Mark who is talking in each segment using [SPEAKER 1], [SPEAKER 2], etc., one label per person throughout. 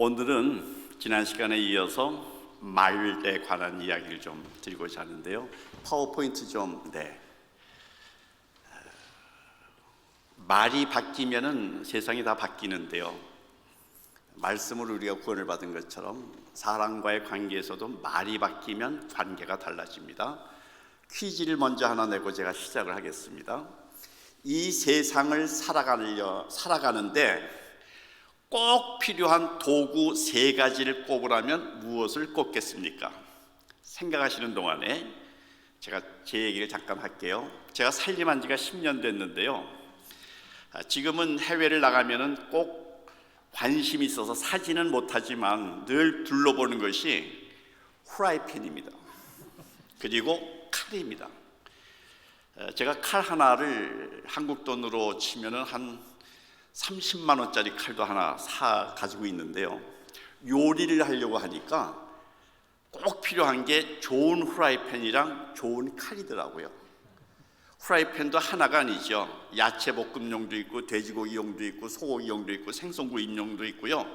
[SPEAKER 1] 오늘은 지난 시간에 이어서 말에 관한 이야기를 좀 드리고자 하는데요. 파워포인트 말이 바뀌면은 세상이 다 바뀌는데요. 말씀을 우리가 구원을 받은 것처럼 사람과의 관계에서도 말이 바뀌면 관계가 달라집니다. 퀴즈를 먼저 하나 내고 제가 시작을 하겠습니다. 이 세상을 살아가는데 꼭 필요한 도구 세 가지를 꼽으라면 무엇을 꼽겠습니까? 생각하시는 동안에 제가 제 얘기를 잠깐 할게요. 제가 살림한 지가 10년 됐는데요. 지금은 해외를 나가면은 꼭 관심이 있어서 사지는 못하지만 늘 둘러보는 것이 후라이팬입니다. 그리고 칼입니다. 제가 칼 하나를 한국 돈으로 치면은 한 30만 원짜리 칼도 하나 가지고 있는데요. 요리를 하려고 하니까 꼭 필요한 게 좋은 후라이팬이랑 좋은 칼이더라고요. 후라이팬도 하나가 아니죠. 야채 볶음용도 있고 돼지고기용도 있고 소고기용도 있고 생선구이용도 있고요.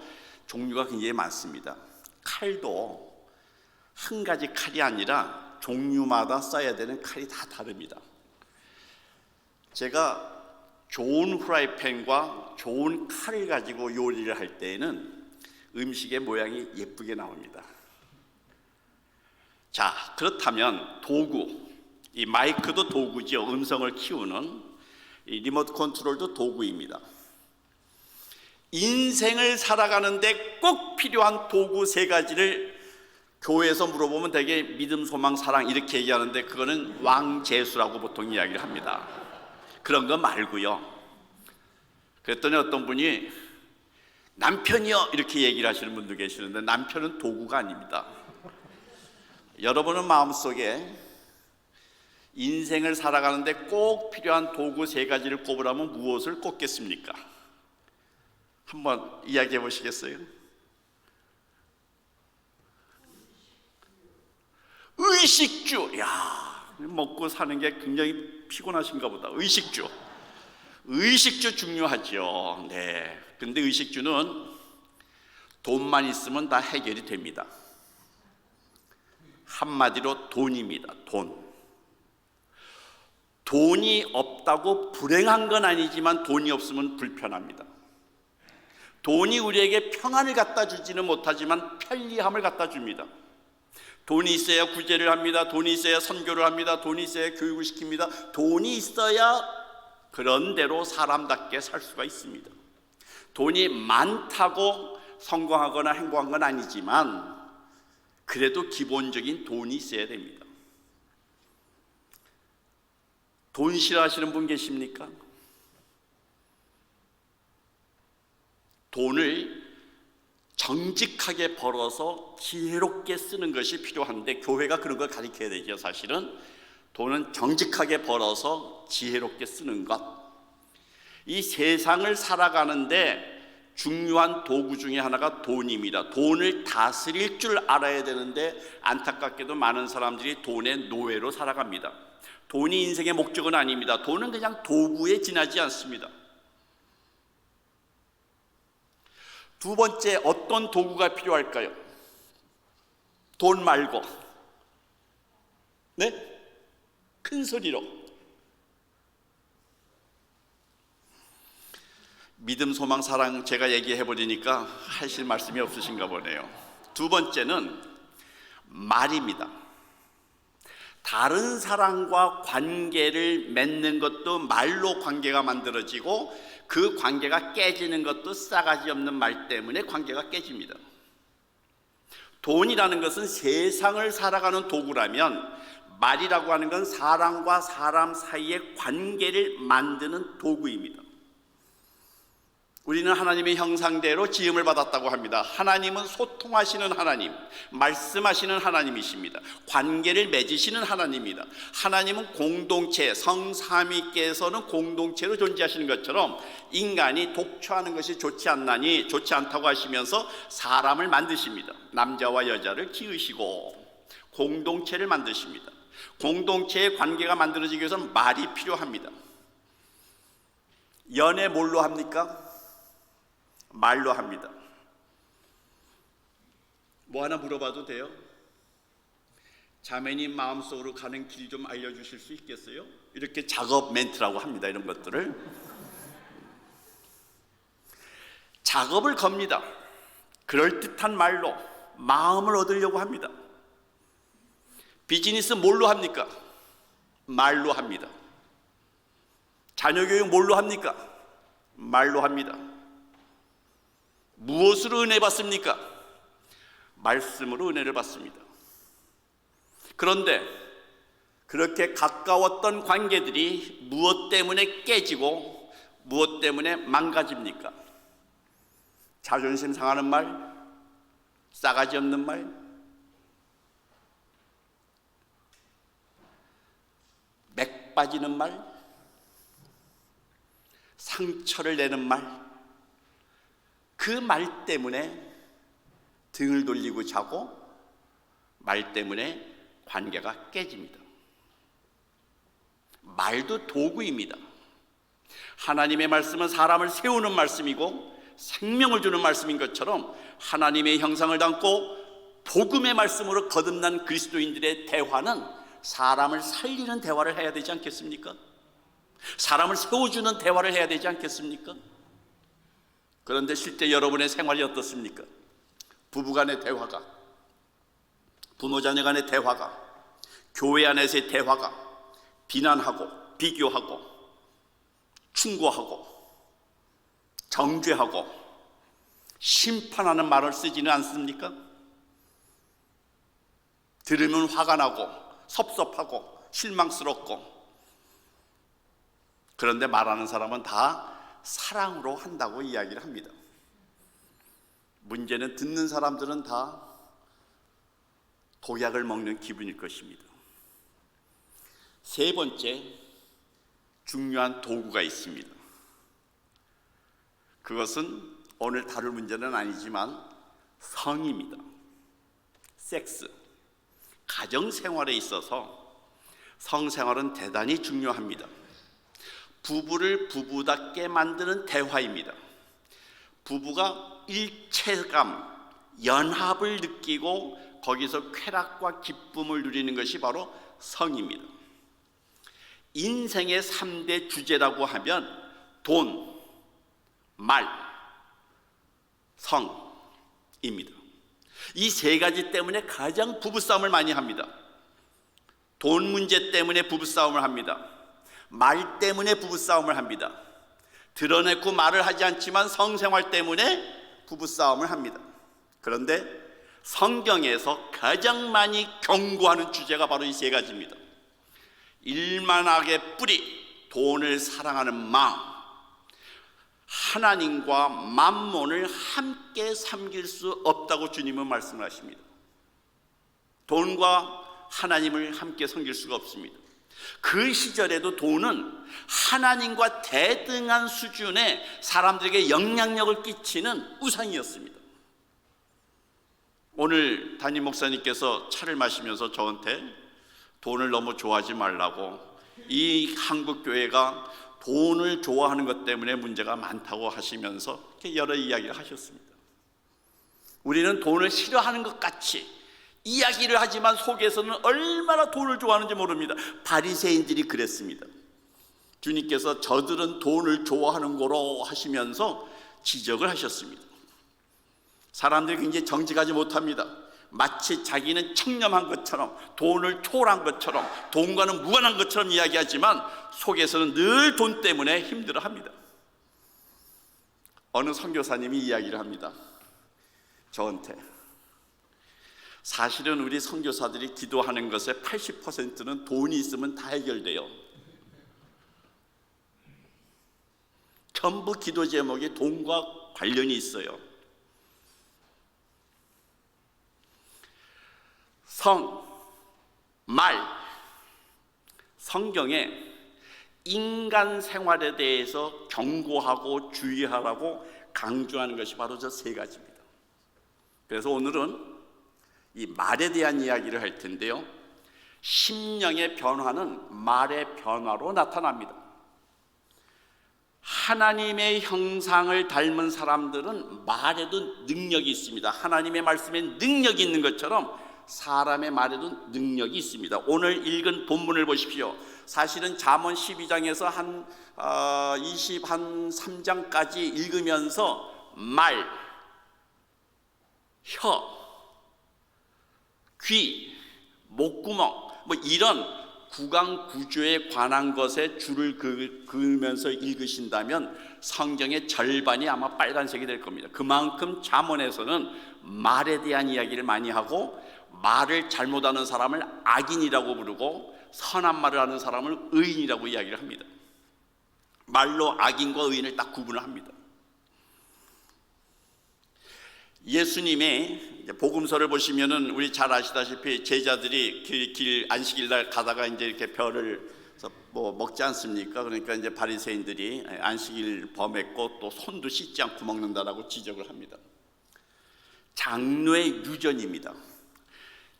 [SPEAKER 1] 종류가 굉장히 많습니다. 칼도 한 가지 칼이 아니라 종류마다 써야 되는 칼이 다 다릅니다. 제가 좋은 후라이팬과 좋은 칼을 가지고 요리를 할 때에는 음식의 모양이 예쁘게 나옵니다. 자, 그렇다면 도구, 이 마이크도 도구죠. 음성을 키우는 이 리모트 컨트롤도 도구입니다. 인생을 살아가는데 꼭 필요한 도구 세 가지를 교회에서 물어보면 되게 믿음, 소망, 사랑 이렇게 얘기하는데 그거는 왕재수라고 보통 이야기를 합니다. 그런 거 말고요. 그랬더니 어떤 분이 남편이요 이렇게 얘기를 하시는 분도 계시는데 남편은 도구가 아닙니다. 여러분은 마음속에 인생을 살아가는데 꼭 필요한 도구 세 가지를 꼽으라면 무엇을 꼽겠습니까? 한번 이야기해 보시겠어요? 의식주. 야, 먹고 사는 게 굉장히 피곤하신가 보다. 의식주 중요하죠. 네. 근데 의식주는 돈만 있으면 다 해결이 됩니다. 한마디로 돈입니다. 돈이 없다고 불행한 건 아니지만 돈이 없으면 불편합니다. 돈이 우리에게 평안을 갖다 주지는 못하지만 편리함을 갖다 줍니다. 돈이 있어야 구제를 합니다. 돈이 있어야 선교를 합니다. 돈이 있어야 교육을 시킵니다. 돈이 있어야 그런 대로 사람답게 살 수가 있습니다. 돈이 많다고 성공하거나 행복한 건 아니지만 그래도 기본적인 돈이 있어야 됩니다. 돈 싫어하시는 분 계십니까? 돈을 정직하게 벌어서 지혜롭게 쓰는 것이 필요한데 교회가 그런 걸 가르쳐야 되죠. 사실은 돈은 정직하게 벌어서 지혜롭게 쓰는 것. 이 세상을 살아가는데 중요한 도구 중에 하나가 돈입니다. 돈을 다스릴 줄 알아야 되는데 안타깝게도 많은 사람들이 돈의 노예로 살아갑니다. 돈이 인생의 목적은 아닙니다. 돈은 그냥 도구에 지나지 않습니다. 두 번째, 어떤 도구가 필요할까요? 돈 말고. 네? 큰 소리로. 믿음, 소망, 사랑 제가 얘기해 버리니까 하실 말씀이 없으신가 보네요. 두 번째는 말입니다. 다른 사람과 관계를 맺는 것도 말로 관계가 만들어지고 그 관계가 깨지는 것도 싸가지 없는 말 때문에 관계가 깨집니다. 돈이라는 것은 세상을 살아가는 도구라면 말이라고 하는 건 사람과 사람 사이의 관계를 만드는 도구입니다. 우리는 하나님의 형상대로 지음을 받았다고 합니다. 하나님은 소통하시는 하나님, 말씀하시는 하나님이십니다. 관계를 맺으시는 하나님입니다. 하나님은 공동체, 성삼위께서는 공동체로 존재하시는 것처럼 인간이 독초하는 것이 좋지 않나니 좋지 않다고 하시면서 사람을 만드십니다. 남자와 여자를 지으시고 공동체를 만드십니다. 공동체의 관계가 만들어지기 위해서는 말이 필요합니다. 연애 뭘로 합니까? 말로 합니다. 뭐 하나 물어봐도 돼요? 자매님 마음속으로 가는 길 좀 알려주실 수 있겠어요? 이렇게 작업 멘트라고 합니다. 이런 것들을 작업을 겁니다. 그럴듯한 말로 마음을 얻으려고 합니다. 비즈니스 뭘로 합니까? 말로 합니다. 자녀교육 뭘로 합니까? 말로 합니다. 무엇으로 은혜 받습니까? 말씀으로 은혜를 받습니다. 그런데 그렇게 가까웠던 관계들이 무엇 때문에 깨지고 무엇 때문에 망가집니까? 자존심 상하는 말, 싸가지 없는 말, 맥 빠지는 말, 상처를 내는 말, 그 말 때문에 등을 돌리고 자고 말 때문에 관계가 깨집니다. 말도 도구입니다. 하나님의 말씀은 사람을 세우는 말씀이고 생명을 주는 말씀인 것처럼 하나님의 형상을 담고 복음의 말씀으로 거듭난 그리스도인들의 대화는 사람을 살리는 대화를 해야 되지 않겠습니까? 사람을 세워주는 대화를 해야 되지 않겠습니까? 그런데 실제 여러분의 생활이 어떻습니까? 부부간의 대화가, 부모자녀 간의 대화가, 교회 안에서의 대화가 비난하고 비교하고 충고하고 정죄하고 심판하는 말을 쓰지는 않습니까? 들으면 화가 나고 섭섭하고 실망스럽고, 그런데 말하는 사람은 다 사랑으로 한다고 이야기를 합니다. 문제는 듣는 사람들은 다 독약을 먹는 기분일 것입니다. 세 번째 중요한 도구가 있습니다. 그것은 오늘 다룰 문제는 아니지만 성입니다. 섹스. 가정생활에 있어서 성생활은 대단히 중요합니다. 부부를 부부답게 만드는 대화입니다. 부부가 일체감, 연합을 느끼고 거기서 쾌락과 기쁨을 누리는 것이 바로 성입니다. 인생의 3대 주제라고 하면 돈, 말, 성입니다. 이 세 가지 때문에 가장 부부싸움을 많이 합니다. 돈 문제 때문에 부부싸움을 합니다. 말 때문에 부부싸움을 합니다. 드러내고 말을 하지 않지만 성생활 때문에 부부싸움을 합니다. 그런데 성경에서 가장 많이 경고하는 주제가 바로 이 세 가지입니다. 일만악의 뿌리, 돈을 사랑하는 마음, 하나님과 만몬을 함께 섬길 수 없다고 주님은 말씀하십니다. 돈과 하나님을 함께 섬길 수가 없습니다. 그 시절에도 돈은 하나님과 대등한 수준의 사람들에게 영향력을 끼치는 우상이었습니다. 오늘 담임 목사님께서 차를 마시면서 저한테 돈을 너무 좋아하지 말라고, 이 한국 교회가 돈을 좋아하는 것 때문에 문제가 많다고 하시면서 이렇게 여러 이야기를 하셨습니다. 우리는 돈을 싫어하는 것 같이 이야기를 하지만 속에서는 얼마나 돈을 좋아하는지 모릅니다. 바리새인들이 그랬습니다. 주님께서 저들은 돈을 좋아하는 거로 하시면서 지적을 하셨습니다. 사람들이 굉장히 정직하지 못합니다. 마치 자기는 청렴한 것처럼, 돈을 초월한 것처럼, 돈과는 무관한 것처럼 이야기하지만 속에서는 늘 돈 때문에 힘들어합니다. 어느 선교사님이 이야기를 합니다. 저한테, 사실은 우리 선교사들이 기도하는 것의 80%는 돈이 있으면 다 해결돼요. 전부 기도 제목이 돈과 관련이 있어요. 성, 말, 성경에 인간 생활에 대해서 경고하고 주의하라고 강조하는 것이 바로 저 세 가지입니다. 그래서 오늘은 이 말에 대한 이야기를 할 텐데요, 심령의 변화는 말의 변화로 나타납니다. 하나님의 형상을 닮은 사람들은 말에도 능력이 있습니다. 하나님의 말씀에 능력이 있는 것처럼 사람의 말에도 능력이 있습니다. 오늘 읽은 본문을 보십시오. 사실은 잠언 12장에서 한 23장까지 읽으면서 말, 혀, 귀, 목구멍 뭐 이런 구강 구조에 관한 것에 줄을 그으면서 읽으신다면 성경의 절반이 아마 빨간색이 될 겁니다. 그만큼 잠언에서는 말에 대한 이야기를 많이 하고 말을 잘못하는 사람을 악인이라고 부르고 선한 말을 하는 사람을 의인이라고 이야기를 합니다. 말로 악인과 의인을 딱 구분을 합니다. 예수님의 복음서를 보시면은 우리 잘 아시다시피 제자들이 길 안식일 날 가다가 이제 이렇게 벼를 뭐 먹지 않습니까? 그러니까 이제 바리새인들이 안식일 범했고 또 손도 씻지 않고 먹는다라고 지적을 합니다. 장로의 유전입니다.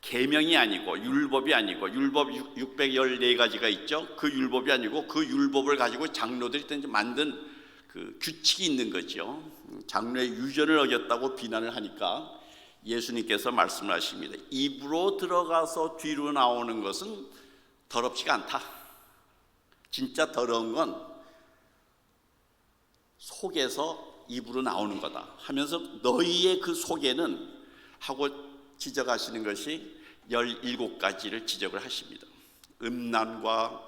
[SPEAKER 1] 계명이 아니고 율법이 아니고 율법 614가지가 있죠. 그 율법이 아니고 그 율법을 가지고 장로들이 이제 만든 그 규칙이 있는 거죠. 장로의 유전을 어겼다고 비난을 하니까 예수님께서 말씀을 하십니다. 입으로 들어가서 뒤로 나오는 것은 더럽지가 않다. 진짜 더러운 건 속에서 입으로 나오는 거다 하면서 너희의 그 속에는 하고 지적하시는 것이 17가지를 지적을 하십니다. 음란과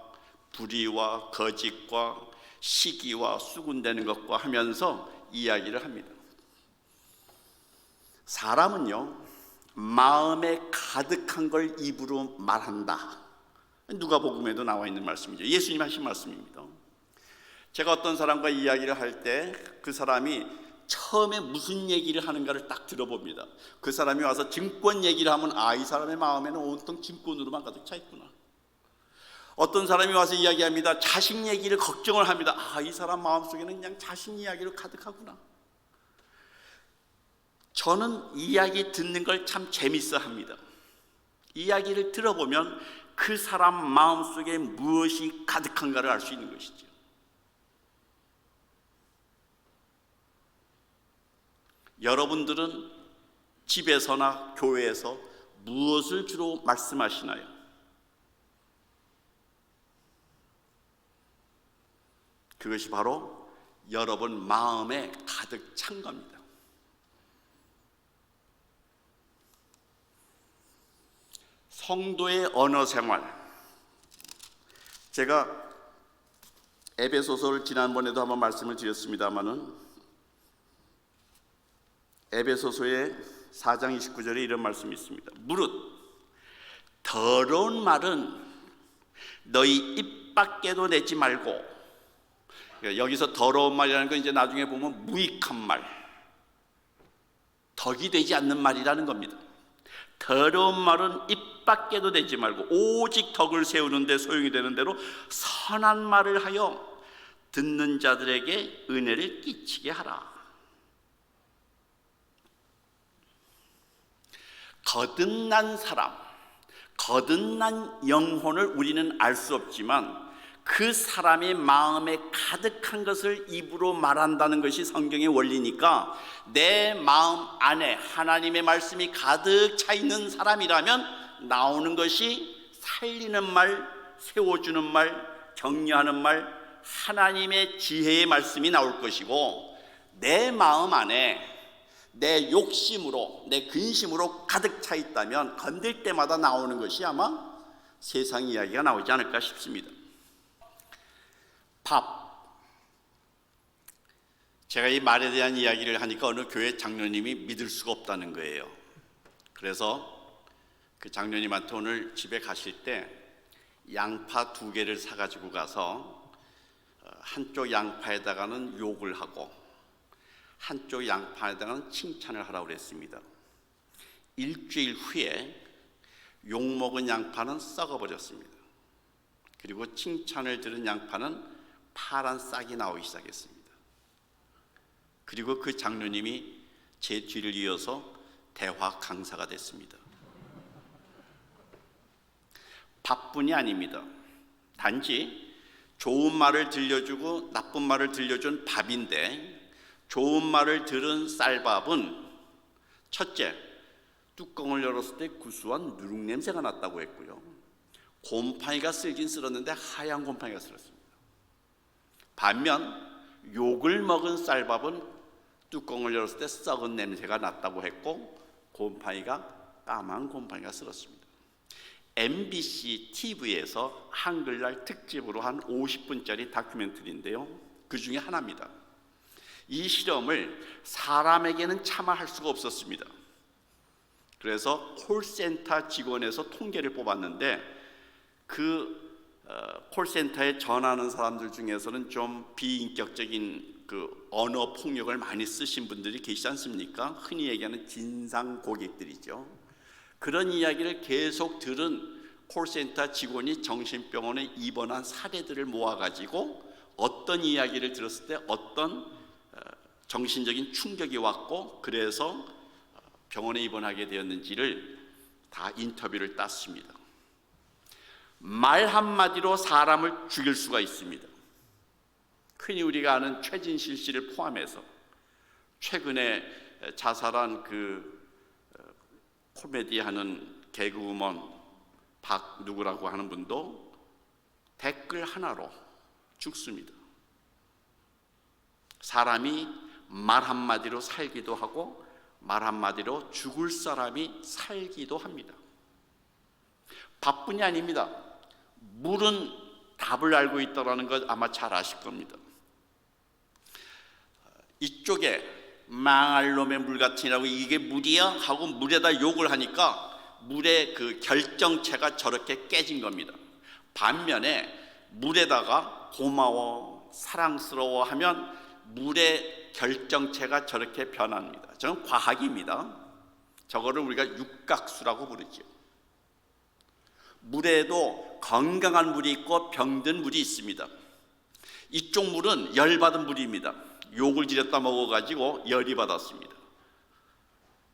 [SPEAKER 1] 불의와 거짓과 시기와 수군대는 것과 하면서 이야기를 합니다. 사람은요, 마음에 가득한 걸 입으로 말한다. 누가복음에도 나와 있는 말씀이죠. 예수님 하신 말씀입니다. 제가 어떤 사람과 이야기를 할 때 그 사람이 처음에 무슨 얘기를 하는가를 딱 들어봅니다. 그 사람이 와서 증권 얘기를 하면 이 사람의 마음에는 온통 증권으로만 가득 차 있구나. 어떤 사람이 와서 이야기합니다. 자식 얘기를 걱정을 합니다. 이 사람 마음속에는 그냥 자식 이야기로 가득하구나. 저는 이야기 듣는 걸 참 재밌어 합니다. 이야기를 들어보면 그 사람 마음속에 무엇이 가득한가를 알 수 있는 것이죠. 여러분들은 집에서나 교회에서 무엇을 주로 말씀하시나요? 그것이 바로 여러분 마음에 가득 찬 겁니다. 성도의 언어 생활. 제가 에베소서를 지난번에도 한번 말씀을 드렸습니다마는 에베소서의 4장 29절에 이런 말씀이 있습니다. 무릇 더러운 말은 너희 입 밖에도 내지 말고, 여기서 더러운 말이라는 건 이제 나중에 보면 무익한 말, 덕이 되지 않는 말이라는 겁니다. 더러운 말은 입 밖에도 내지 말고 오직 덕을 세우는 데 소용이 되는 대로 선한 말을 하여 듣는 자들에게 은혜를 끼치게 하라. 거듭난 사람, 거듭난 영혼을 우리는 알 수 없지만 그 사람의 마음에 가득한 것을 입으로 말한다는 것이 성경의 원리니까 내 마음 안에 하나님의 말씀이 가득 차 있는 사람이라면 나오는 것이 살리는 말, 세워주는 말, 격려하는 말, 하나님의 지혜의 말씀이 나올 것이고, 내 마음 안에 내 욕심으로, 내 근심으로 가득 차 있다면 건들 때마다 나오는 것이 아마 세상 이야기가 나오지 않을까 싶습니다. 밥. 제가 이 말에 대한 이야기를 하니까 어느 교회 장로님이 믿을 수가 없다는 거예요. 그래서 그 장로님한테 오늘 집에 가실 때 양파 2개를 사가지고 가서 한쪽 양파에다가는 욕을 하고 한쪽 양파에다가는 칭찬을 하라고 그랬습니다. 일주일 후에 욕먹은 양파는 썩어버렸습니다. 그리고 칭찬을 들은 양파는 파란 싹이 나오기 시작했습니다. 그리고 그 장로님이 제 뒤를 이어서 대화 강사가 됐습니다. 밥뿐이 아닙니다. 단지 좋은 말을 들려주고 나쁜 말을 들려준 밥인데, 좋은 말을 들은 쌀밥은 첫째, 뚜껑을 열었을 때 구수한 누룩 냄새가 났다고 했고요. 곰팡이가 쓸긴 쓸었는데 하얀 곰팡이가 쓸었습니다. 반면 욕을 먹은 쌀밥은 뚜껑을 열었을 때 썩은 냄새가 났다고 했고, 곰팡이가 까만 곰팡이가 쓸었습니다. MBC TV에서 한글날 특집으로 한 50분짜리 다큐멘터리인데요, 그 중에 하나입니다. 이 실험을 사람에게는 차마 할 수가 없었습니다. 그래서 콜센터 직원에서 통계를 뽑았는데, 그 콜센터에 전화하는 사람들 중에서는 좀 비인격적인 그 언어 폭력을 많이 쓰신 분들이 계시지 않습니까? 흔히 얘기하는 진상 고객들이죠. 그런 이야기를 계속 들은 콜센터 직원이 정신병원에 입원한 사례들을 모아가지고 어떤 이야기를 들었을 때 어떤 정신적인 충격이 왔고, 그래서 병원에 입원하게 되었는지를 다 인터뷰를 땄습니다. 말 한마디로 사람을 죽일 수가 있습니다. 흔히 우리가 아는 최진실 씨를 포함해서 최근에 자살한 그 코미디 하는 개그우먼 박 누구라고 하는 분도 댓글 하나로 죽습니다. 사람이 말 한마디로 살기도 하고 말 한마디로 죽을 사람이 살기도 합니다. 밥뿐이 아닙니다. 물은 답을 알고 있다는 것 아마 잘 아실 겁니다. 이쪽에 망할 놈의 물같으니라고 이게 물이야? 하고 물에다 욕을 하니까 물의 그 결정체가 저렇게 깨진 겁니다. 반면에 물에다가 고마워, 사랑스러워 하면 물의 결정체가 저렇게 변합니다. 저건 과학입니다. 저거를 우리가 육각수라고 부르죠. 물에도 건강한 물이 있고 병든 물이 있습니다. 이쪽 물은 열받은 물입니다. 욕을 지렸다 먹어가지고 열이 받았습니다.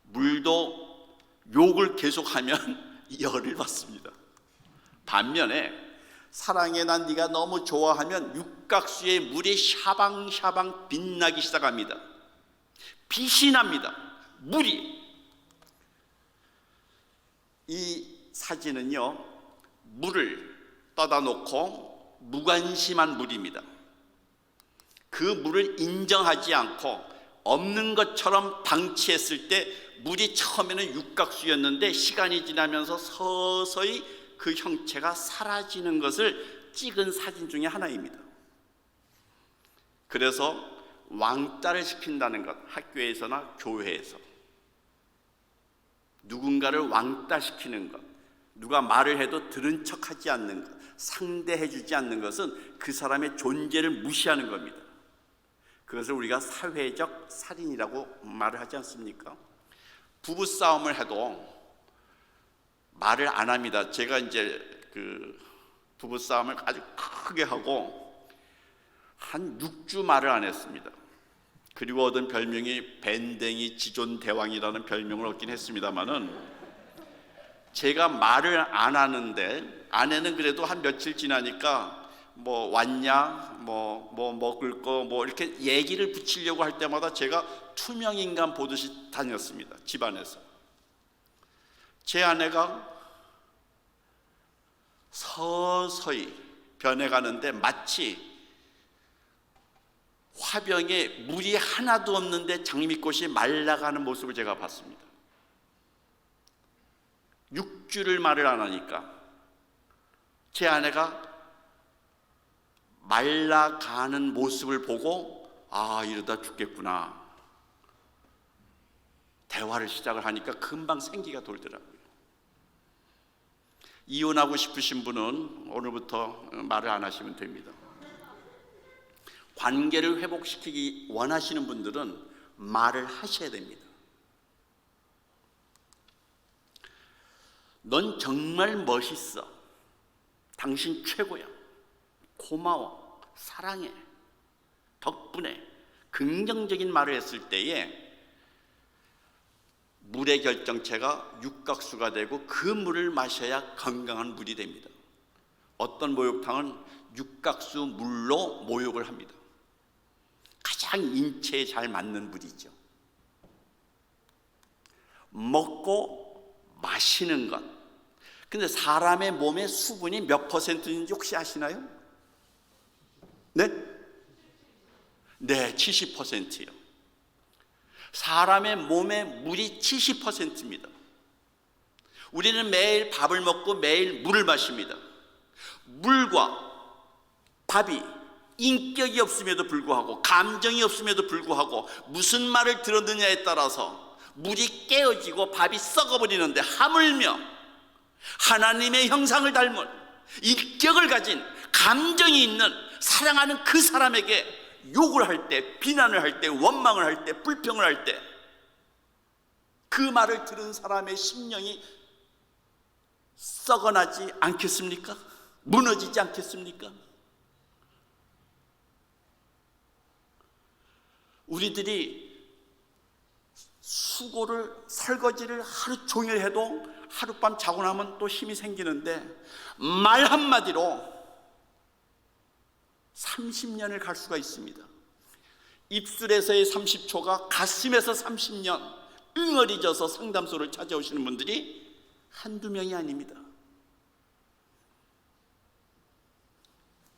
[SPEAKER 1] 물도 욕을 계속하면 열을 받습니다. 반면에 사랑해 난 네가 너무 좋아하면 육각수의 물이 샤방샤방 빛나기 시작합니다. 빛이 납니다. 물이. 이 사진은요, 물을 떠다 놓고 무관심한 물입니다. 그 물을 인정하지 않고 없는 것처럼 방치했을 때 물이 처음에는 육각수였는데 시간이 지나면서 서서히 그 형체가 사라지는 것을 찍은 사진 중에 하나입니다. 그래서 왕따를 시킨다는 것, 학교에서나 교회에서 누군가를 왕따시키는 것, 누가 말을 해도 들은 척하지 않는 것, 상대해주지 않는 것은 그 사람의 존재를 무시하는 겁니다. 그것을 우리가 사회적 살인이라고 말을 하지 않습니까? 부부싸움을 해도 말을 안 합니다. 제가 이제 그 부부싸움을 아주 크게 하고 한 6주 말을 안 했습니다. 그리고 얻은 별명이 밴댕이 지존대왕이라는 별명을 얻긴 했습니다마는, 제가 말을 안 하는데 아내는 그래도 한 며칠 지나니까 뭐 왔냐, 뭐 먹을 거 뭐 이렇게 얘기를 붙이려고 할 때마다 제가 투명인간 보듯이 다녔습니다. 집안에서. 제 아내가 서서히 변해가는데 마치 화병에 물이 하나도 없는데 장미꽃이 말라가는 모습을 제가 봤습니다. 6주를 말을 안 하니까 제 아내가 말라가는 모습을 보고 아, 이러다 죽겠구나. 대화를 시작을 하니까 금방 생기가 돌더라고요. 이혼하고 싶으신 분은 오늘부터 말을 안 하시면 됩니다. 관계를 회복시키기 원하시는 분들은 말을 하셔야 됩니다. 넌 정말 멋있어. 당신 최고야. 고마워. 사랑해. 덕분에. 긍정적인 말을 했을 때에 물의 결정체가 육각수가 되고 그 물을 마셔야 건강한 물이 됩니다. 어떤 목욕탕은 육각수 물로 목욕을 합니다. 가장 인체에 잘 맞는 물이죠. 먹고 마시는 것. 근데 사람의 몸에 수분이 몇 퍼센트인지 혹시 아시나요? 네? 네, 70%요. 사람의 몸에 물이 70%입니다. 우리는 매일 밥을 먹고 매일 물을 마십니다. 물과 밥이 인격이 없음에도 불구하고 감정이 없음에도 불구하고 무슨 말을 들었느냐에 따라서 물이 깨어지고 밥이 썩어버리는데, 하물며 하나님의 형상을 닮은 인격을 가진 감정이 있는 사랑하는 그 사람에게 욕을 할 때, 비난을 할 때, 원망을 할 때, 불평을 할 때 그 말을 들은 사람의 심령이 썩어나지 않겠습니까? 무너지지 않겠습니까? 우리들이 수고를, 설거지를 하루 종일 해도 하룻밤 자고 나면 또 힘이 생기는데, 말 한마디로 30년을 갈 수가 있습니다. 입술에서의 30초가 가슴에서 30년 응어리져서 상담소를 찾아오시는 분들이 한두 명이 아닙니다.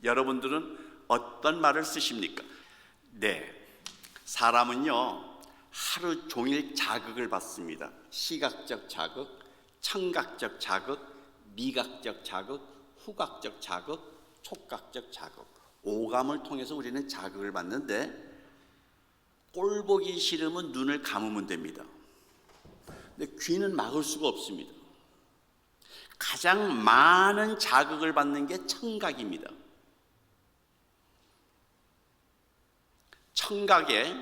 [SPEAKER 1] 여러분들은 어떤 말을 쓰십니까? 네, 사람은요 하루 종일 자극을 받습니다. 시각적 자극, 청각적 자극, 미각적 자극, 후각적 자극, 촉각적 자극, 오감을 통해서 우리는 자극을 받는데, 꼴 보기 싫으면 눈을 감으면 됩니다. 근데 귀는 막을 수가 없습니다. 가장 많은 자극을 받는 게 청각입니다. 청각에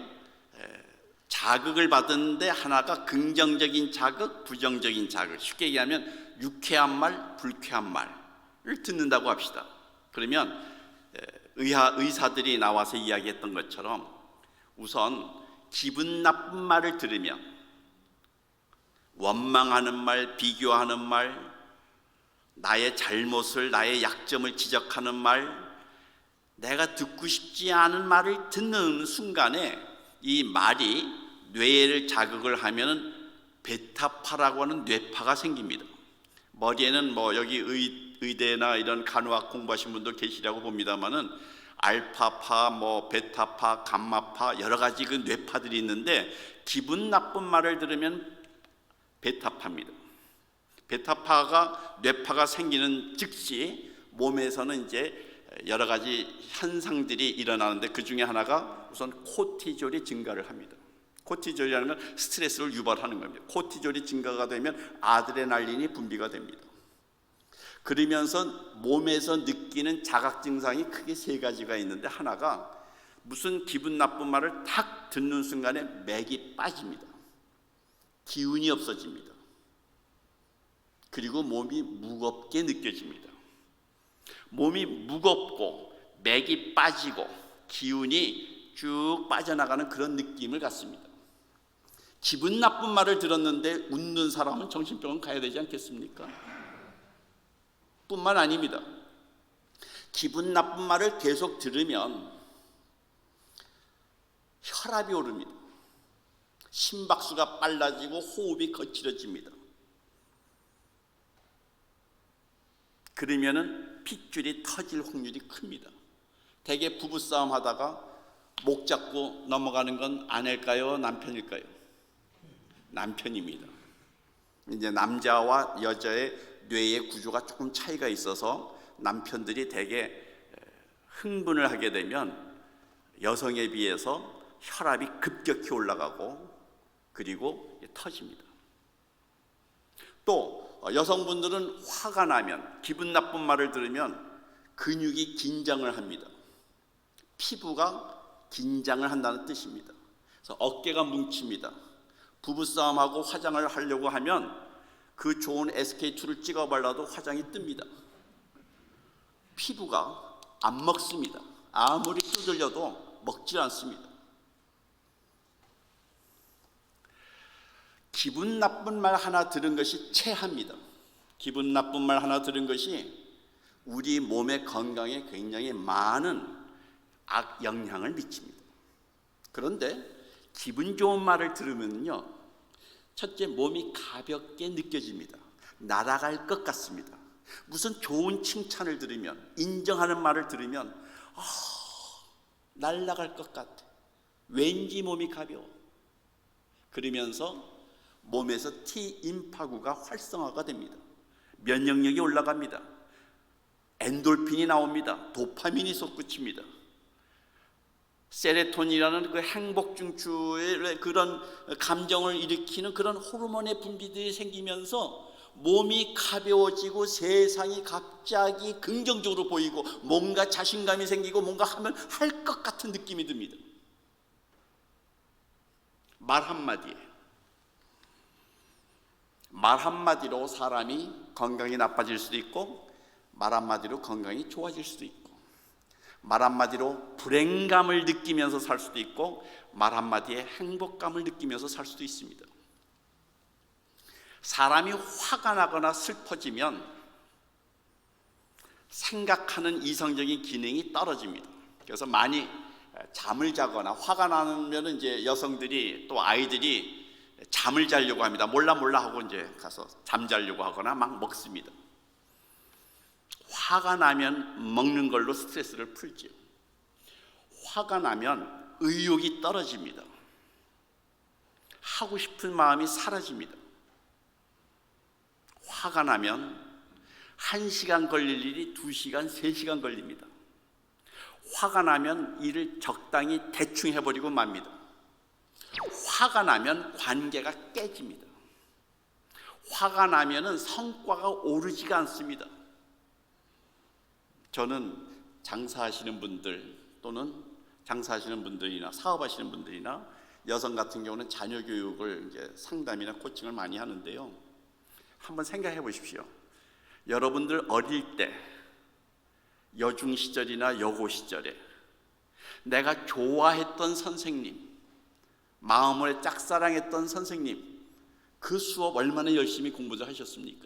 [SPEAKER 1] 자극을 받는데 하나가 긍정적인 자극, 부정적인 자극. 쉽게 얘기하면 유쾌한 말, 불쾌한 말을 듣는다고 합시다. 그러면 의사들이 나와서 이야기했던 것처럼 우선 기분 나쁜 말을 들으면, 원망하는 말, 비교하는 말, 나의 잘못을, 나의 약점을 지적하는 말, 내가 듣고 싶지 않은 말을 듣는 순간에 이 말이 뇌를 자극을 하면 베타파라고 하는 뇌파가 생깁니다. 머리에는 여기 의대나 이런 간호학 공부하신 분도 계시라고 봅니다만은 알파파, 베타파, 감마파 여러 가지 그 뇌파들이 있는데, 기분 나쁜 말을 들으면 베타파입니다. 베타파가 뇌파가 생기는 즉시 몸에서는 이제 여러 가지 현상들이 일어나는데, 그 중에 하나가 우선 코티졸이 증가를 합니다. 코티졸이라는 건 스트레스를 유발하는 겁니다. 코티졸이 증가가 되면 아드레날린이 분비가 됩니다. 그러면서 몸에서 느끼는 자각 증상이 크게 세 가지가 있는데, 하나가 무슨 기분 나쁜 말을 탁 듣는 순간에 맥이 빠집니다. 기운이 없어집니다. 그리고 몸이 무겁게 느껴집니다. 몸이 무겁고 맥이 빠지고 기운이 쭉 빠져나가는 그런 느낌을 갖습니다. 기분 나쁜 말을 들었는데 웃는 사람은 정신병원 가야 되지 않겠습니까? 뿐만 아닙니다. 기분 나쁜 말을 계속 들으면 혈압이 오릅니다. 심박수가 빨라지고 호흡이 거칠어집니다. 그러면은 핏줄이 터질 확률이 큽니다. 대개 부부싸움 하다가 목 잡고 넘어가는 건 아내일까요? 남편일까요? 남편입니다. 이제 남자와 여자의 뇌의 구조가 조금 차이가 있어서 남편들이 대개 흥분을 하게 되면 여성에 비해서 혈압이 급격히 올라가고 그리고 터집니다. 또 여성분들은 화가 나면, 기분 나쁜 말을 들으면 근육이 긴장을 합니다. 피부가 긴장을 한다는 뜻입니다. 그래서 어깨가 뭉칩니다. 부부싸움하고 화장을 하려고 하면 그 좋은 SK2를 찍어 발라도 화장이 뜹니다. 피부가 안 먹습니다. 아무리 두들려도 먹질 않습니다. 기분 나쁜 말 하나 들은 것이 체합니다. 기분 나쁜 말 하나 들은 것이 우리 몸의 건강에 굉장히 많은 악영향을 미칩니다. 그런데 기분 좋은 말을 들으면요, 첫째, 몸이 가볍게 느껴집니다. 날아갈 것 같습니다. 무슨 좋은 칭찬을 들으면, 인정하는 말을 들으면 날아갈 것 같아. 왠지 몸이 가벼워. 그러면서 몸에서 T임파구가 활성화가 됩니다. 면역력이 올라갑니다. 엔돌핀이 나옵니다. 도파민이 솟구칩니다. 세로토닌이라는 그 행복 중추의 그런 감정을 일으키는 그런 호르몬의 분비들이 생기면서 몸이 가벼워지고 세상이 갑자기 긍정적으로 보이고 뭔가 자신감이 생기고 뭔가 하면 할 것 같은 느낌이 듭니다. 말 한마디로 사람이 건강이 나빠질 수도 있고, 말 한마디로 건강이 좋아질 수도 있고, 말 한마디로 불행감을 느끼면서 살 수도 있고, 말 한마디에 행복감을 느끼면서 살 수도 있습니다. 사람이 화가 나거나 슬퍼지면 생각하는 이성적인 기능이 떨어집니다. 그래서 많이 잠을 자거나 화가 나면 이제 여성들이 또 아이들이 잠을 자려고 합니다. 몰라 하고 이제 가서 잠자려고 하거나 막 먹습니다. 화가 나면 먹는 걸로 스트레스를 풀지요. 화가 나면 의욕이 떨어집니다. 하고 싶은 마음이 사라집니다. 화가 나면 1시간 걸릴 일이 2시간, 3시간 걸립니다. 화가 나면 일을 적당히 대충 해버리고 맙니다. 화가 나면 관계가 깨집니다. 화가 나면은 성과가 오르지가 않습니다. 저는 장사하시는 분들 또는 장사하시는 분들이나 사업하시는 분들이나 여성 같은 경우는 자녀 교육을 이제 상담이나 코칭을 많이 하는데요. 한번 생각해 보십시오. 여러분들 어릴 때 여중 시절이나 여고 시절에 내가 좋아했던 선생님, 마음을 짝사랑했던 선생님, 그 수업 얼마나 열심히 공부를 하셨습니까?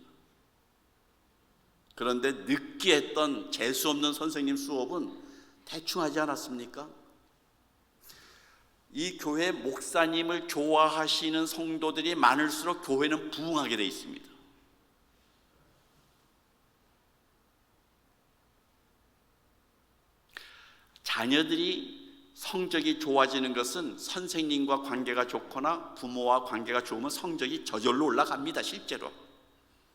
[SPEAKER 1] 그런데 느끼했던 재수 없는 선생님 수업은 대충 하지 않았습니까? 이 교회 목사님을 좋아하시는 성도들이 많을수록 교회는 부흥하게 돼 있습니다. 자녀들이 성적이 좋아지는 것은 선생님과 관계가 좋거나 부모와 관계가 좋으면 성적이 저절로 올라갑니다. 실제로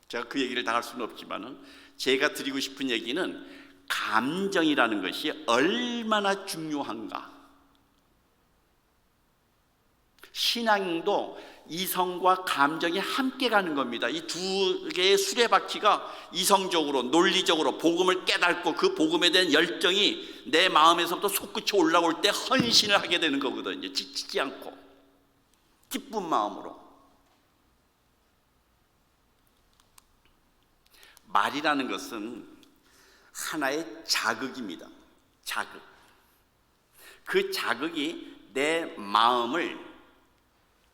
[SPEAKER 1] 제가 그 얘기를 다 할 수는 없지만은 제가 드리고 싶은 얘기는 감정이라는 것이 얼마나 중요한가. 신앙도 이성과 감정이 함께 가는 겁니다. 이 두 개의 수레바퀴가 이성적으로 논리적으로 복음을 깨닫고 그 복음에 대한 열정이 내 마음에서부터 솟구쳐 올라올 때 헌신을 하게 되는 거거든요. 지치지 않고 기쁜 마음으로. 말이라는 것은 하나의 자극입니다. 자극. 그 자극이 내 마음을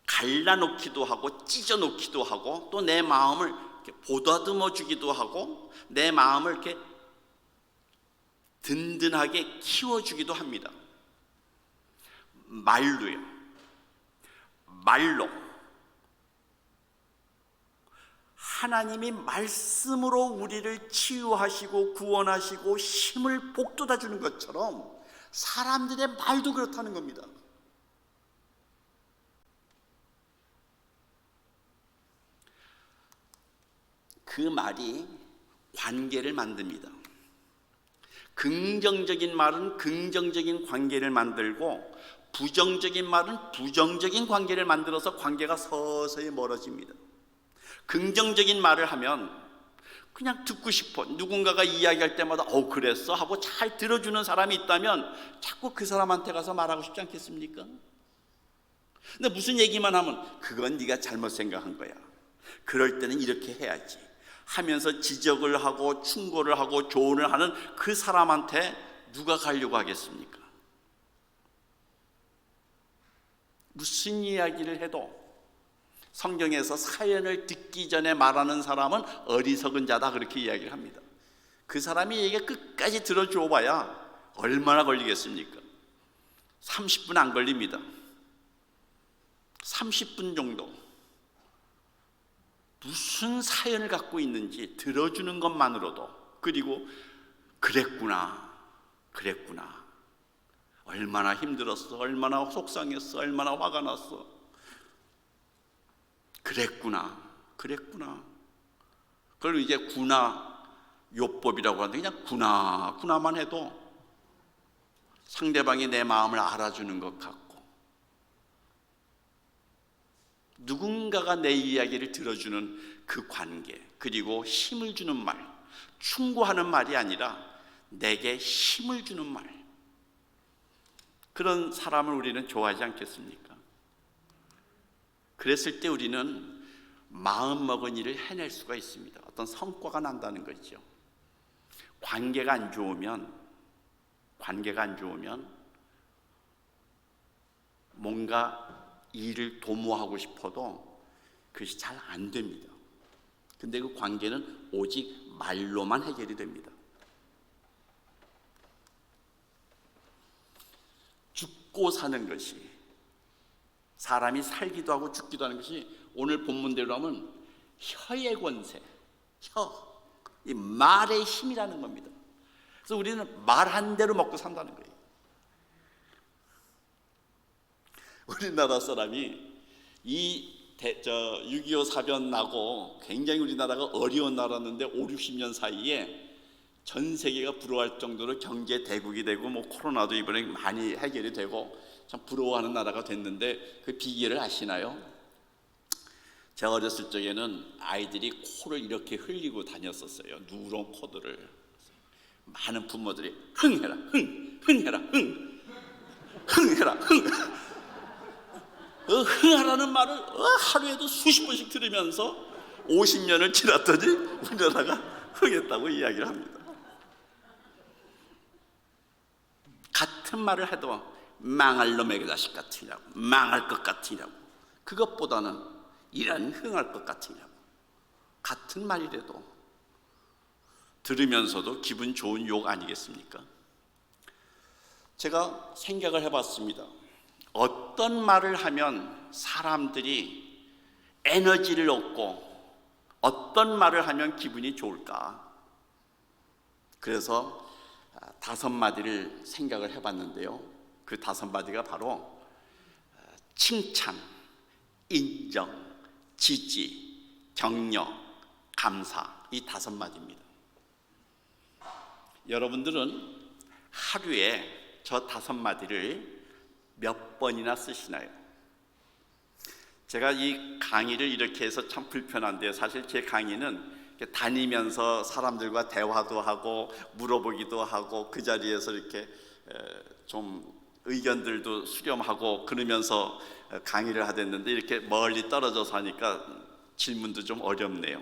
[SPEAKER 1] 갈라놓기도 하고 찢어놓기도 하고 또 내 마음을 이렇게 보다듬어 주기도 하고 내 마음을 이렇게 든든하게 키워주기도 합니다. 말로요. 말로. 하나님이 말씀으로 우리를 치유하시고 구원하시고 힘을 북돋아 주는 것처럼 사람들의 말도 그렇다는 겁니다. 그 말이 관계를 만듭니다. 긍정적인 말은 긍정적인 관계를 만들고 부정적인 말은 부정적인 관계를 만들어서 관계가 서서히 멀어집니다. 긍정적인 말을 하면 그냥 듣고 싶어. 누군가가 이야기할 때마다 그랬어? 하고 잘 들어주는 사람이 있다면 자꾸 그 사람한테 가서 말하고 싶지 않겠습니까? 근데 무슨 얘기만 하면 그건 네가 잘못 생각한 거야. 그럴 때는 이렇게 해야지 하면서 지적을 하고 충고를 하고 조언을 하는 그 사람한테 누가 가려고 하겠습니까? 무슨 이야기를 해도 성경에서 사연을 듣기 전에 말하는 사람은 어리석은 자다 그렇게 이야기를 합니다. 그 사람이 얘기 끝까지 들어줘 봐야 얼마나 걸리겠습니까? 30분 안 걸립니다. 30분 정도. 무슨 사연을 갖고 있는지 들어주는 것만으로도, 그리고 그랬구나, 얼마나 힘들었어, 얼마나 속상했어, 얼마나 화가 났어, 그랬구나. 그걸 이제 요법이라고 하는데, 그냥 구나만 해도 상대방이 내 마음을 알아주는 것 같고, 누군가가 내 이야기를 들어주는 그 관계, 그리고 힘을 주는 말, 충고하는 말이 아니라 내게 힘을 주는 말, 그런 사람을 우리는 좋아하지 않겠습니까? 그랬을 때 우리는 마음먹은 일을 해낼 수가 있습니다. 어떤 성과가 난다는 거죠. 관계가 안 좋으면 뭔가 일을 도모하고 싶어도 그것이 잘 안 됩니다. 근데 그 관계는 오직 말로만 해결이 됩니다. 죽고 사는 것이, 사람이 살기도 하고 죽기도 하는 것이 오늘 본문대로 하면 혀의 권세, 이 말의 힘이라는 겁니다. 그래서 우리는 말한 대로 먹고 산다는 거예요. 우리나라 사람이 6.25 사변 나고 굉장히 우리나라가 어려운 나라였는데 5, 60년 사이에 전 세계가 부러워할 정도로 경제 대국이 되고, 코로나도 이번에 많이 해결이 되고 참 부러워하는 나라가 됐는데, 그 비결을 아시나요? 제가 어렸을 적에는 아이들이 코를 이렇게 흘리고 다녔었어요. 누런 코들을. 많은 부모들이 흥해라, 흥해라, 흥해라, 흥하라는 말을 하루에도 수십 번씩 들으면서 50년을 지났더니 우리나라가 흥했다고 이야기를 합니다. 같은 말을 해도 망할 놈의 자식 같으냐고, 망할 것 같으냐고, 그것보다는 이런 흥할 것 같으냐고, 같은 말이라도 들으면서도 기분 좋은 욕 아니겠습니까? 제가 생각을 해봤습니다. 어떤 말을 하면 사람들이 에너지를 얻고 어떤 말을 하면 기분이 좋을까? 그래서 5마디를 생각을 해봤는데요. 그 5마디가 바로 칭찬, 인정, 지지, 격려, 감사, 이 5마디입니다. 여러분들은 하루에 저 5마디를 몇 번이나 쓰시나요? 제가 이 강의를 이렇게 해서 참 불편한데요. 사실 제 강의는 다니면서 사람들과 대화도 하고 물어보기도 하고 그 자리에서 이렇게 좀 의견들도 수렴하고 그러면서 강의를 하댔는데, 이렇게 멀리 떨어져서 하니까 질문도 좀 어렵네요.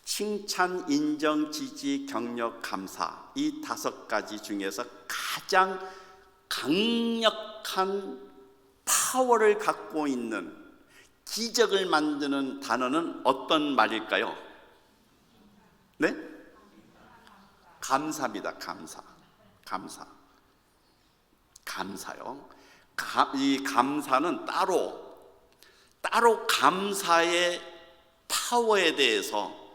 [SPEAKER 1] 칭찬, 인정, 지지, 격려, 감사, 이 5가지 중에서 가장 강력한 파워를 갖고 있는, 기적을 만드는 단어는 어떤 말일까요? 네? 감사입니다. 감사요. 이 감사는 따로 감사의 파워에 대해서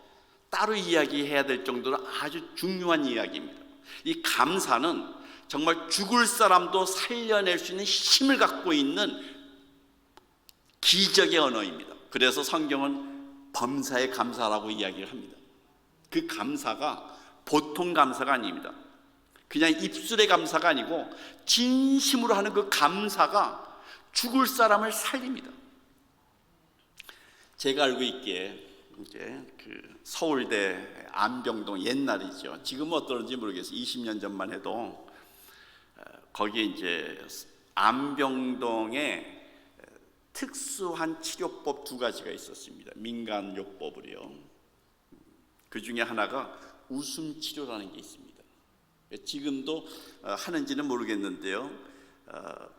[SPEAKER 1] 따로 이야기해야 될 정도로 아주 중요한 이야기입니다. 이 감사는 정말 죽을 사람도 살려낼 수 있는 힘을 갖고 있는 기적의 언어입니다. 그래서 성경은 범사에 감사라고 이야기를 합니다. 그 감사가 보통 감사가 아닙니다. 그냥 입술의 감사가 아니고 진심으로 하는 그 감사가 죽을 사람을 살립니다. 제가 알고 있기에 이제 그 서울대 안병동, 옛날이죠. 지금은 어떤지 모르겠어요. 20년 전만 해도 거기에 이제 안병동에 특수한 치료법 2가지가 있었습니다. 민간요법으로요. 그 중에 하나가 웃음 치료라는 게 있습니다. 지금도 하는지는 모르겠는데요.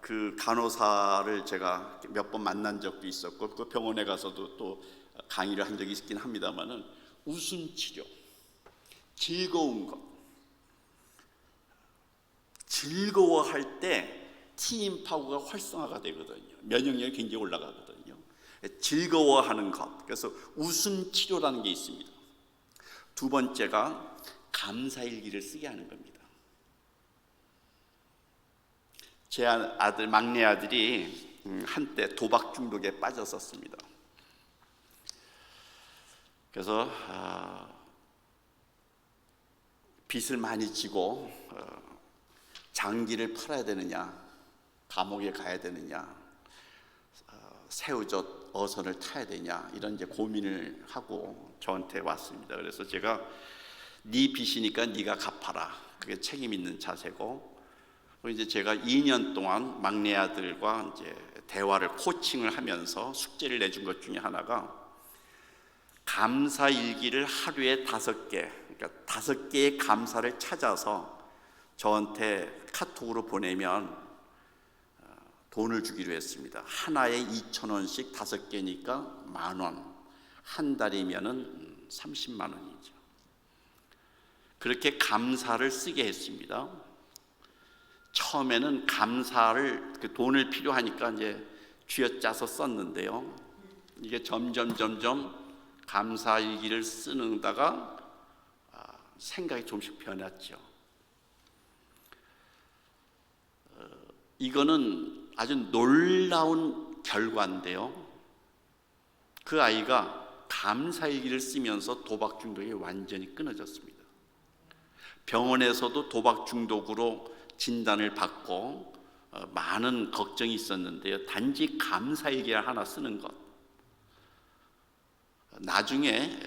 [SPEAKER 1] 그 간호사를 제가 몇 번 만난 적도 있었고, 그 병원에 가서도 또 강의를 한 적이 있긴 합니다만은 웃음 치료. 즐거운 것. 즐거워할 때 T임파고가 활성화가 되거든요. 면역력이 굉장히 올라가거든요. 즐거워하는 것. 그래서 웃음 치료라는 게 있습니다. 두 번째가 감사일기를 쓰게 하는 겁니다. 제 아들, 막내 아들이 한때 도박 중독에 빠졌었습니다. 그래서 빚을 많이 지고 장기를 팔아야 되느냐, 감옥에 가야 되느냐, 새우젓 어선을 타야 되냐, 이런 이제 고민을 하고 저한테 왔습니다. 그래서 제가 네 빚이니까 네가 갚아라. 그게 책임 있는 자세고, 이제 제가 2년 동안 막내 아들과 이제 대화를 코칭을 하면서 숙제를 내준 것 중에 하나가 감사 일기를 하루에 5개, 그러니까 5개의 감사를 찾아서 저한테 카톡으로 보내면 돈을 주기로 했습니다. 하나에 2,000원씩 5개니까 10,000원, 한 달이면은 30만 원이죠. 그렇게 감사를 쓰게 했습니다. 처음에는 감사를 그 돈을 필요하니까 이제 쥐어짜서 썼는데요. 이게 점점 감사 일기를 쓰는다가 생각이 조금씩 변했죠. 이거는 아주 놀라운 결과인데요. 그 아이가 감사일기를 쓰면서 도박 중독이 완전히 끊어졌습니다. 병원에서도 도박 중독으로 진단을 받고 많은 걱정이 있었는데요. 단지 감사일기 하나 쓰는 것, 나중에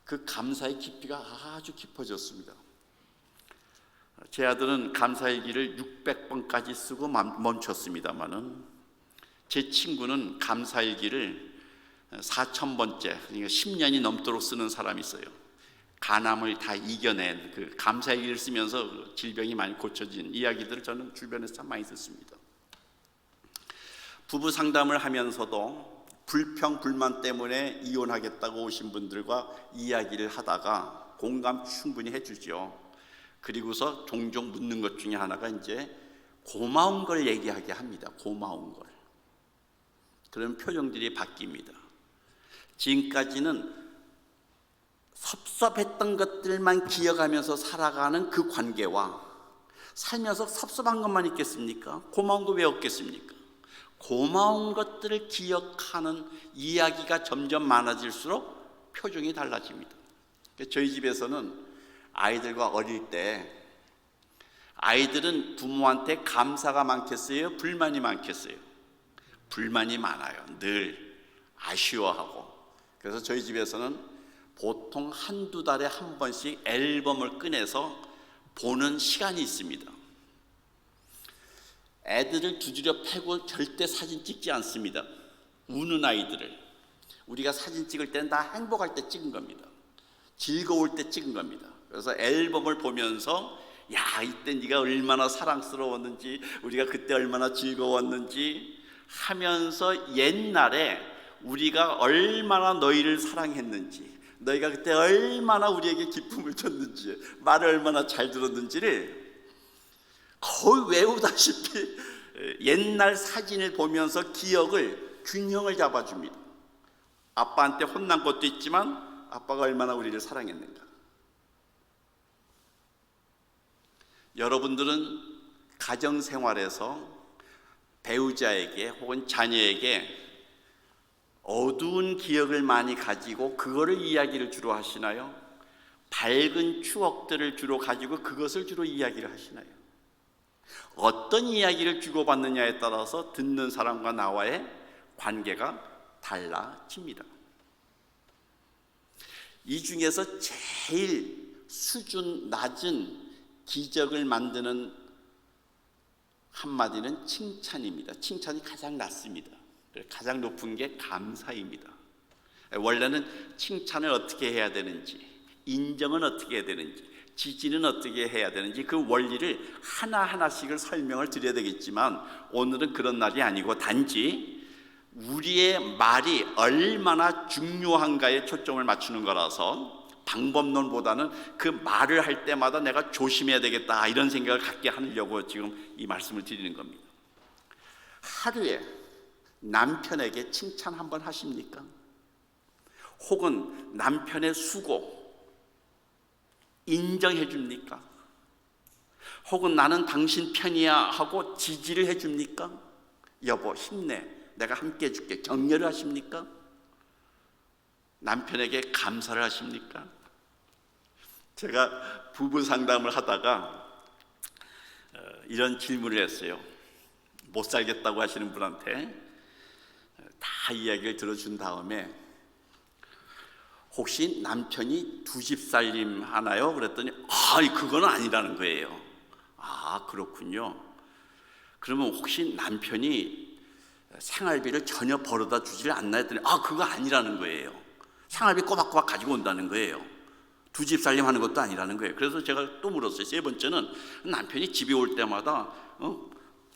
[SPEAKER 1] 그 감사의 깊이가 아주 깊어졌습니다. 제 아들은 감사일기를 600번까지 쓰고 멈췄습니다만은, 제 친구는 감사일기를 4,000번째, 그러니까 10년이 넘도록 쓰는 사람이 있어요. 간암을 다 이겨낸 그 감사일기를 쓰면서 질병이 많이 고쳐진 이야기들을 저는 주변에서 참 많이 듣습니다. 부부 상담을 하면서도 불평 불만 때문에 이혼하겠다고 오신 분들과 이야기를 하다가 공감 충분히 해주죠. 그리고서 종종 묻는 것 중에 하나가 이제 고마운 걸 얘기하게 합니다. 고마운 걸. 그런 표정들이 바뀝니다. 지금까지는 섭섭했던 것들만 기억하면서 살아가는 그 관계와 살면서 섭섭한 것만 있겠습니까? 고마운 거 왜 없겠습니까? 고마운 것들을 기억하는 이야기가 점점 많아질수록 표정이 달라집니다. 저희 집에서는 아이들과 어릴 때 아이들은 부모한테 감사가 많겠어요? 불만이 많겠어요? 불만이 많아요. 늘 아쉬워하고. 그래서 저희 집에서는 보통 한두 달에 한 번씩 앨범을 꺼내서 보는 시간이 있습니다. 애들을 두드려 패고 절대 사진 찍지 않습니다. 우는 아이들을 우리가 사진 찍을 때는 다 행복할 때 찍은 겁니다. 즐거울 때 찍은 겁니다. 그래서 앨범을 보면서 야, 이때 네가 얼마나 사랑스러웠는지, 우리가 그때 얼마나 즐거웠는지 하면서 옛날에 우리가 얼마나 너희를 사랑했는지, 너희가 그때 얼마나 우리에게 기쁨을 줬는지, 말을 얼마나 잘 들었는지를 거의 외우다시피 옛날 사진을 보면서 기억을, 균형을 잡아줍니다. 아빠한테 혼난 것도 있지만 아빠가 얼마나 우리를 사랑했는가. 여러분들은 가정생활에서 배우자에게 혹은 자녀에게 어두운 기억을 많이 가지고 그거를 이야기를 주로 하시나요? 밝은 추억들을 주로 가지고 그것을 주로 이야기를 하시나요? 어떤 이야기를 주고받느냐에 따라서 듣는 사람과 나와의 관계가 달라집니다. 이 중에서 제일 수준 낮은 기적을 만드는 한마디는 칭찬입니다. 칭찬이 가장 낮습니다. 가장 높은 게 감사입니다. 원래는 칭찬을 어떻게 해야 되는지, 인정은 어떻게 해야 되는지, 지지는 어떻게 해야 되는지 그 원리를 하나하나씩을 설명을 드려야 되겠지만 오늘은 그런 날이 아니고 단지 우리의 말이 얼마나 중요한가에 초점을 맞추는 거라서 방법론보다는 그 말을 할 때마다 내가 조심해야 되겠다 이런 생각을 갖게 하려고 지금 이 말씀을 드리는 겁니다. 하루에 남편에게 칭찬 한번 하십니까? 혹은 남편의 수고 인정해 줍니까? 혹은 나는 당신 편이야 하고 지지를 해 줍니까? 여보 힘내, 내가 함께 해줄게, 격려를 하십니까? 남편에게 감사를 하십니까? 제가 부부 상담을 하다가 이런 질문을 했어요. 못 살겠다고 하시는 분한테 다 이야기를 들어준 다음에 혹시 남편이 두 집 살림 하나요? 그랬더니 그건 아니라는 거예요. 그렇군요. 그러면 혹시 남편이 생활비를 전혀 벌어다 주질 않나 했더니 그거 아니라는 거예요. 생활비 꼬박꼬박 가지고 온다는 거예요. 두 집 살림 하는 것도 아니라는 거예요. 그래서 제가 또 물었어요. 세 번째는 남편이 집에 올 때마다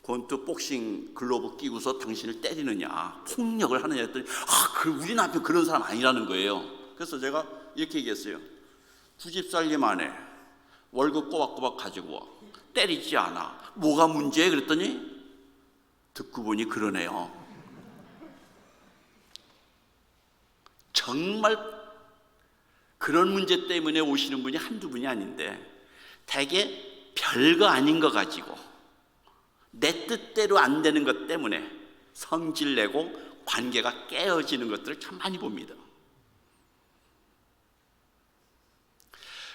[SPEAKER 1] 권투 복싱 글러브 끼고서 당신을 때리느냐, 폭력을 하느냐 했더니 우리 남편 그런 사람 아니라는 거예요. 그래서 제가 이렇게 얘기했어요. 두 집 살림 안 해, 월급 꼬박꼬박 가지고 와, 때리지 않아, 뭐가 문제해? 그랬더니 듣고 보니 그러네요. 정말 그런 문제 때문에 오시는 분이 한두 분이 아닌데 대개 별거 아닌 거 가지고 내 뜻대로 안 되는 것 때문에 성질 내고 관계가 깨어지는 것들을 참 많이 봅니다.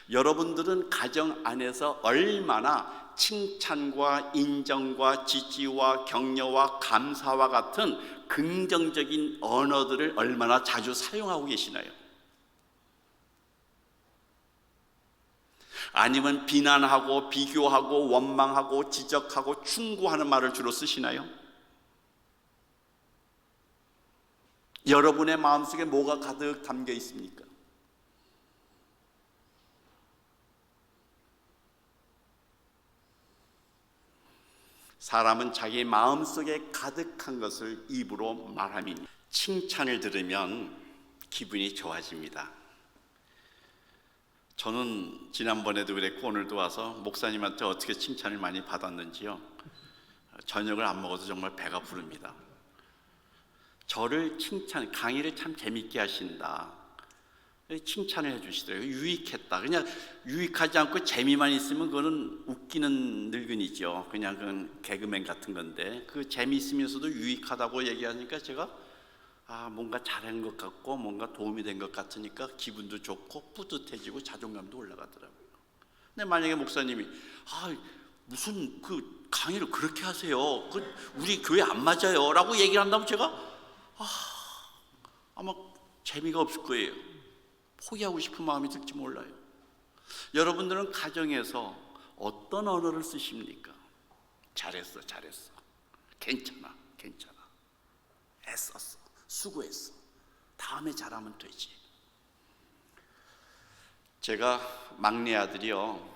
[SPEAKER 1] 여러분들은 가정 안에서 얼마나 칭찬과 인정과 지지와 격려와 감사와 같은 긍정적인 언어들을 얼마나 자주 사용하고 계시나요? 아니면 비난하고 비교하고 원망하고 지적하고 충고하는 말을 주로 쓰시나요? 여러분의 마음속에 뭐가 가득 담겨 있습니까? 사람은 자기 마음속에 가득한 것을 입으로 말함이니 칭찬을 들으면 기분이 좋아집니다. 저는 지난번에도 그랬고 오늘도 와서 목사님한테 어떻게 칭찬을 많이 받았는지요. 저녁을 안 먹어도 정말 배가 부릅니다. 저를 강의를 참 재밌게 하신다, 칭찬을 해주시더라고요. 유익했다. 그냥 유익하지 않고 재미만 있으면 그거는 웃기는 늙은이죠. 그냥 그건 개그맨 같은 건데 그 재미있으면서도 유익하다고 얘기하니까 제가 뭔가 잘한 것 같고 뭔가 도움이 된 것 같으니까 기분도 좋고 뿌듯해지고 자존감도 올라가더라고요. 근데 만약에 목사님이 무슨 그 강의를 그렇게 하세요, 우리 교회 안 맞아요 라고 얘기를 한다면 제가 아마 재미가 없을 거예요. 포기하고 싶은 마음이 들지 몰라요. 여러분들은 가정에서 어떤 언어를 쓰십니까? 잘했어, 괜찮아, 애썼어, 수고했어, 다음에 잘하면 되지. 제가 막내 아들이요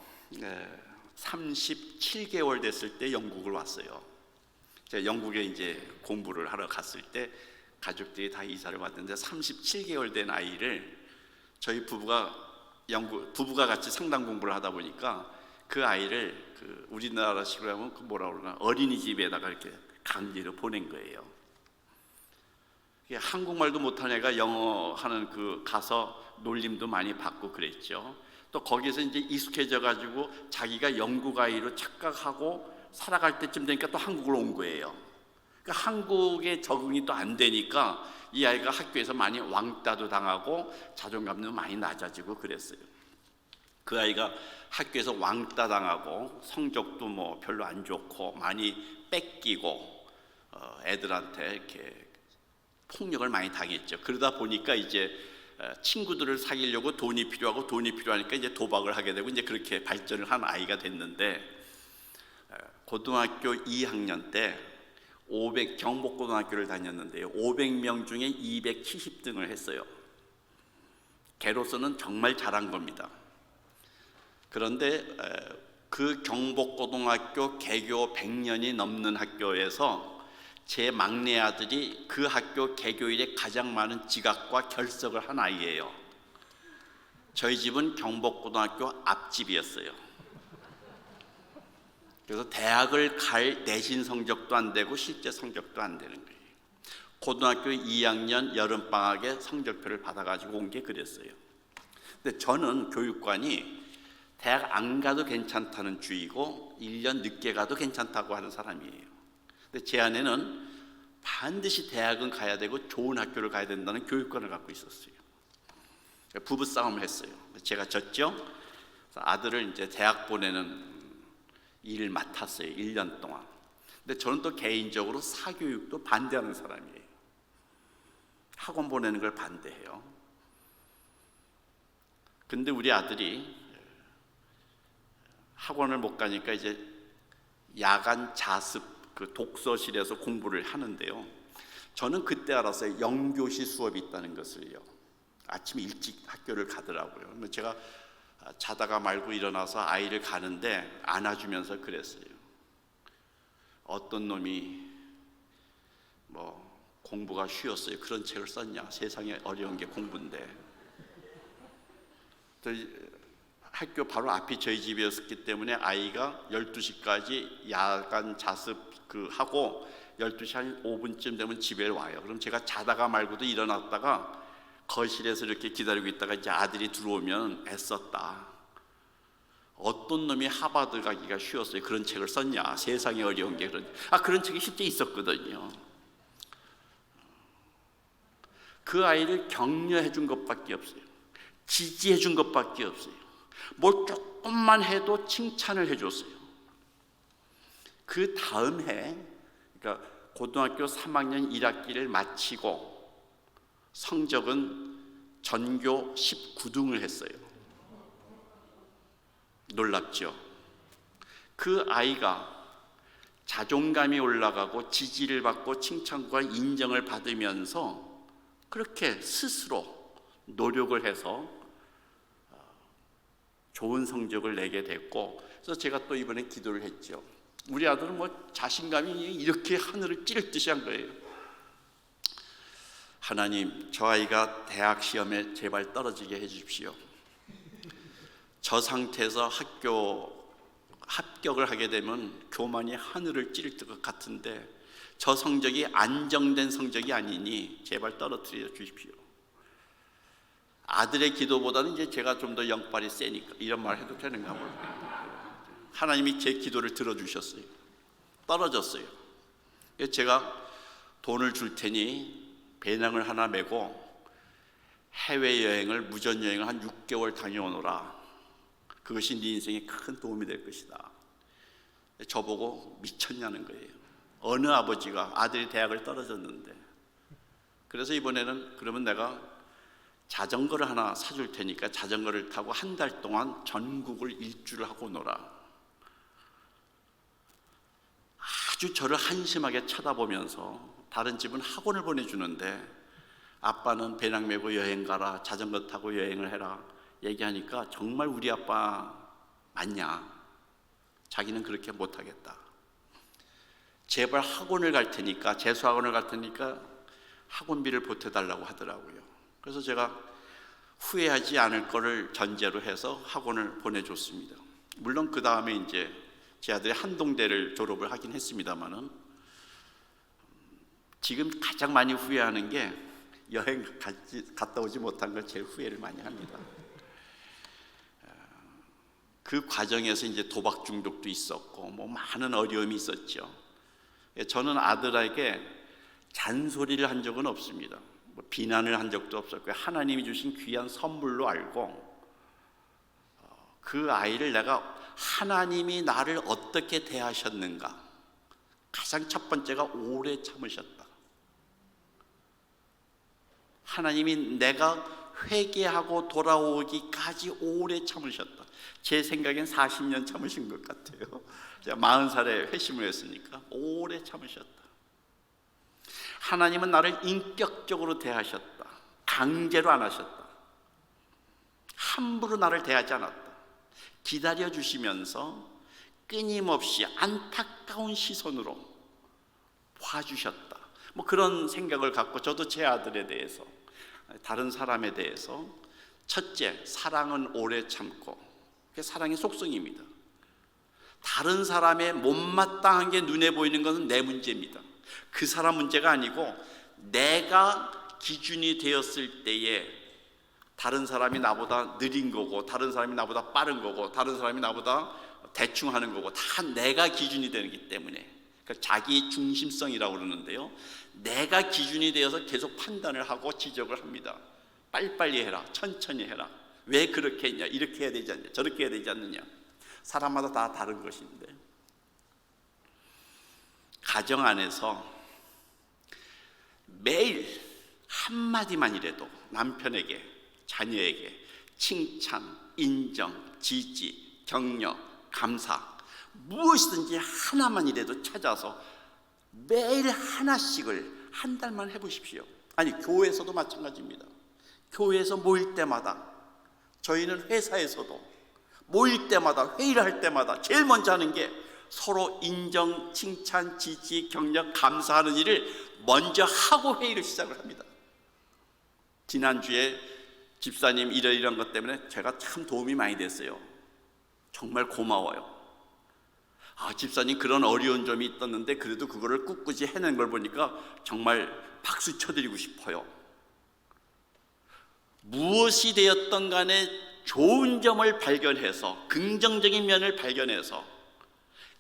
[SPEAKER 1] 37개월 됐을 때 영국을 왔어요. 제가 영국에 이제 공부를 하러 갔을 때 가족들이 다 이사를 왔는데 37개월 된 아이를 저희 부부가 같이 상담 공부를 하다 보니까 그 아이를 우리나라식으로 하면 뭐라 그러나 어린이집에다가 이렇게 강제로 보낸 거예요. 한국말도 못하는 애가 영어 하는 가서 놀림도 많이 받고 그랬죠. 또 거기서 이제 익숙해져 가지고 자기가 영국 아이로 착각하고 살아갈 때쯤 되니까 또 한국으로 온 거예요. 그러니까 한국에 적응이 또 안 되니까 이 아이가 학교에서 많이 왕따도 당하고 자존감도 많이 낮아지고 그랬어요. 그 아이가 학교에서 왕따 당하고 성적도 뭐 별로 안 좋고 많이 뺏기고 애들한테 이렇게 폭력을 많이 당했죠. 그러다 보니까 이제 친구들을 사귀려고 돈이 필요하니까 이제 도박을 하게 되고 이제 그렇게 발전을 한 아이가 됐는데 고등학교 2학년 때 경복고등학교를 다녔는데요. 500명 중에 270등을 했어요. 걔로서는 정말 잘한 겁니다. 그런데 그 경복고등학교 개교 100년이 넘는 학교에서 제 막내 아들이 그 학교 개교일에 가장 많은 지각과 결석을 한 아이예요. 저희 집은 경복고등학교 앞집이었어요. 그래서 대학을 갈 내신 성적도 안 되고 실제 성적도 안 되는 거예요. 고등학교 2학년 여름방학에 성적표를 받아가지고 온 게 그랬어요. 근데 저는 교육관이 대학 안 가도 괜찮다는 주의고 1년 늦게 가도 괜찮다고 하는 사람이에요. 근데 제 아내는 반드시 대학은 가야 되고 좋은 학교를 가야 된다는 교육관을 갖고 있었어요. 부부싸움을 했어요. 제가 졌죠. 그래서 아들을 이제 대학 보내는 일을 맡았어요. 1년 동안. 근데 저는 또 개인적으로 사교육도 반대하는 사람이에요. 학원 보내는 걸 반대해요. 근데 우리 아들이 학원을 못 가니까 이제 야간 자습 그 독서실에서 공부를 하는데요. 저는 그때 알았어요. 영교시 수업이 있다는 것을요. 아침 일찍 학교를 가더라고요. 제가 자다가 말고 일어나서 아이를 가는데 안아주면서 그랬어요. 어떤 놈이 뭐 공부가 쉬웠어요. 그런 책을 썼냐. 세상에 어려운 게 공부인데. 학교 바로 앞이 저희 집이었기 때문에 아이가 12시까지 야간 자습 하고 12시 한 5분쯤 되면 집에 와요. 그럼 제가 자다가 말고도 일어났다가 거실에서 이렇게 기다리고 있다가 이제 아들이 들어오면 애썼다. 어떤 놈이 하버드 가기가 쉬웠어요. 그런 책을 썼냐. 세상에 어려운 게 그런 책이 실제 있었거든요. 그 아이를 격려해 준 것밖에 없어요. 지지해 준 것밖에 없어요. 뭘 조금만 해도 칭찬을 해줬어요. 그 다음 해, 그러니까 고등학교 3학년 1학기를 마치고 성적은 전교 19등을 했어요. 놀랍죠? 그 아이가 자존감이 올라가고 지지를 받고 칭찬과 인정을 받으면서 그렇게 스스로 노력을 해서 좋은 성적을 내게 됐고, 그래서 제가 또 이번에 기도를 했죠. 우리 아들은 뭐 자신감이 이렇게 하늘을 찌를 듯이 한 거예요. 하나님, 저 아이가 대학 시험에 제발 떨어지게 해 주십시오. 저 상태에서 학교 합격을 하게 되면 교만이 하늘을 찌를 것 같은데 저 성적이 안정된 성적이 아니니 제발 떨어뜨려 주십시오. 아들의 기도보다는 이제 제가 좀 더 영빨이 세니까 이런 말 해도 되는가 모르겠어요. 하나님이 제 기도를 들어주셨어요. 떨어졌어요. 제가 돈을 줄 테니 배낭을 하나 메고 해외여행을 무전여행을 한 6개월 다녀오너라. 그것이 네 인생에 큰 도움이 될 것이다. 저보고 미쳤냐는 거예요. 어느 아버지가 아들이 대학을 떨어졌는데. 그래서 이번에는 그러면 내가 자전거를 하나 사줄 테니까 자전거를 타고 한 달 동안 전국을 일주를 하고 놀아. 아주 저를 한심하게 쳐다보면서 다른 집은 학원을 보내주는데 아빠는 배낭 메고 여행 가라, 자전거 타고 여행을 해라 얘기하니까 정말 우리 아빠 맞냐? 자기는 그렇게 못하겠다. 제발 학원을 갈 테니까, 재수학원을 갈 테니까 학원비를 보태달라고 하더라고요. 그래서 제가 후회하지 않을 거를 전제로 해서 학원을 보내줬습니다. 물론 그 다음에 이제 제 아들이 한동대를 졸업을 하긴 했습니다만은 지금 가장 많이 후회하는 게 여행 갔다 오지 못한 걸 제일 후회를 많이 합니다. 그 과정에서 이제 도박 중독도 있었고 뭐 많은 어려움이 있었죠. 저는 아들에게 잔소리를 한 적은 없습니다. 뭐 비난을 한 적도 없었고요. 하나님이 주신 귀한 선물로 알고 그 아이를 내가 하나님이 나를 어떻게 대하셨는가, 가장 첫 번째가 오래 참으셨다. 하나님이 내가 회개하고 돌아오기까지 오래 참으셨다. 제 생각엔 40년 참으신 것 같아요. 제가 40살에 회심을 했으니까 오래 참으셨다. 하나님은 나를 인격적으로 대하셨다. 강제로 안 하셨다. 함부로 나를 대하지 않았다. 기다려주시면서 끊임없이 안타까운 시선으로 봐주셨다. 뭐 그런 생각을 갖고 저도 제 아들에 대해서, 다른 사람에 대해서 첫째, 사랑은 오래 참고. 그게 사랑의 속성입니다. 다른 사람의 못마땅한 게 눈에 보이는 것은 내 문제입니다. 그 사람 문제가 아니고 내가 기준이 되었을 때에 다른 사람이 나보다 느린 거고, 다른 사람이 나보다 빠른 거고, 다른 사람이 나보다 대충 하는 거고, 다 내가 기준이 되기 때문에, 그러니까 자기 중심성이라고 그러는데요, 내가 기준이 되어서 계속 판단을 하고 지적을 합니다. 빨리빨리 해라, 천천히 해라, 왜 그렇게 했냐, 이렇게 해야 되지 않냐, 저렇게 해야 되지 않느냐. 사람마다 다 다른 것인데, 가정 안에서 매일 한마디만이라도 남편에게, 자녀에게 칭찬, 인정, 지지, 격려, 감사, 무엇이든지 하나만이라도 찾아서 매일 하나씩을 한 달만 해보십시오. 아니, 교회에서도 마찬가지입니다. 교회에서 모일 때마다, 저희는 회사에서도 모일 때마다, 회의를 할 때마다 제일 먼저 하는 게 서로 인정, 칭찬, 지지, 격려, 감사하는 일을 먼저 하고 회의를 시작을 합니다. 지난주에 집사님 이런 것 때문에 제가 참 도움이 많이 됐어요. 정말 고마워요. 집사님 그런 어려운 점이 있었는데 그래도 그거를 꿋꿋이 해낸 걸 보니까 정말 박수 쳐드리고 싶어요. 무엇이 되었던 간에 좋은 점을 발견해서, 긍정적인 면을 발견해서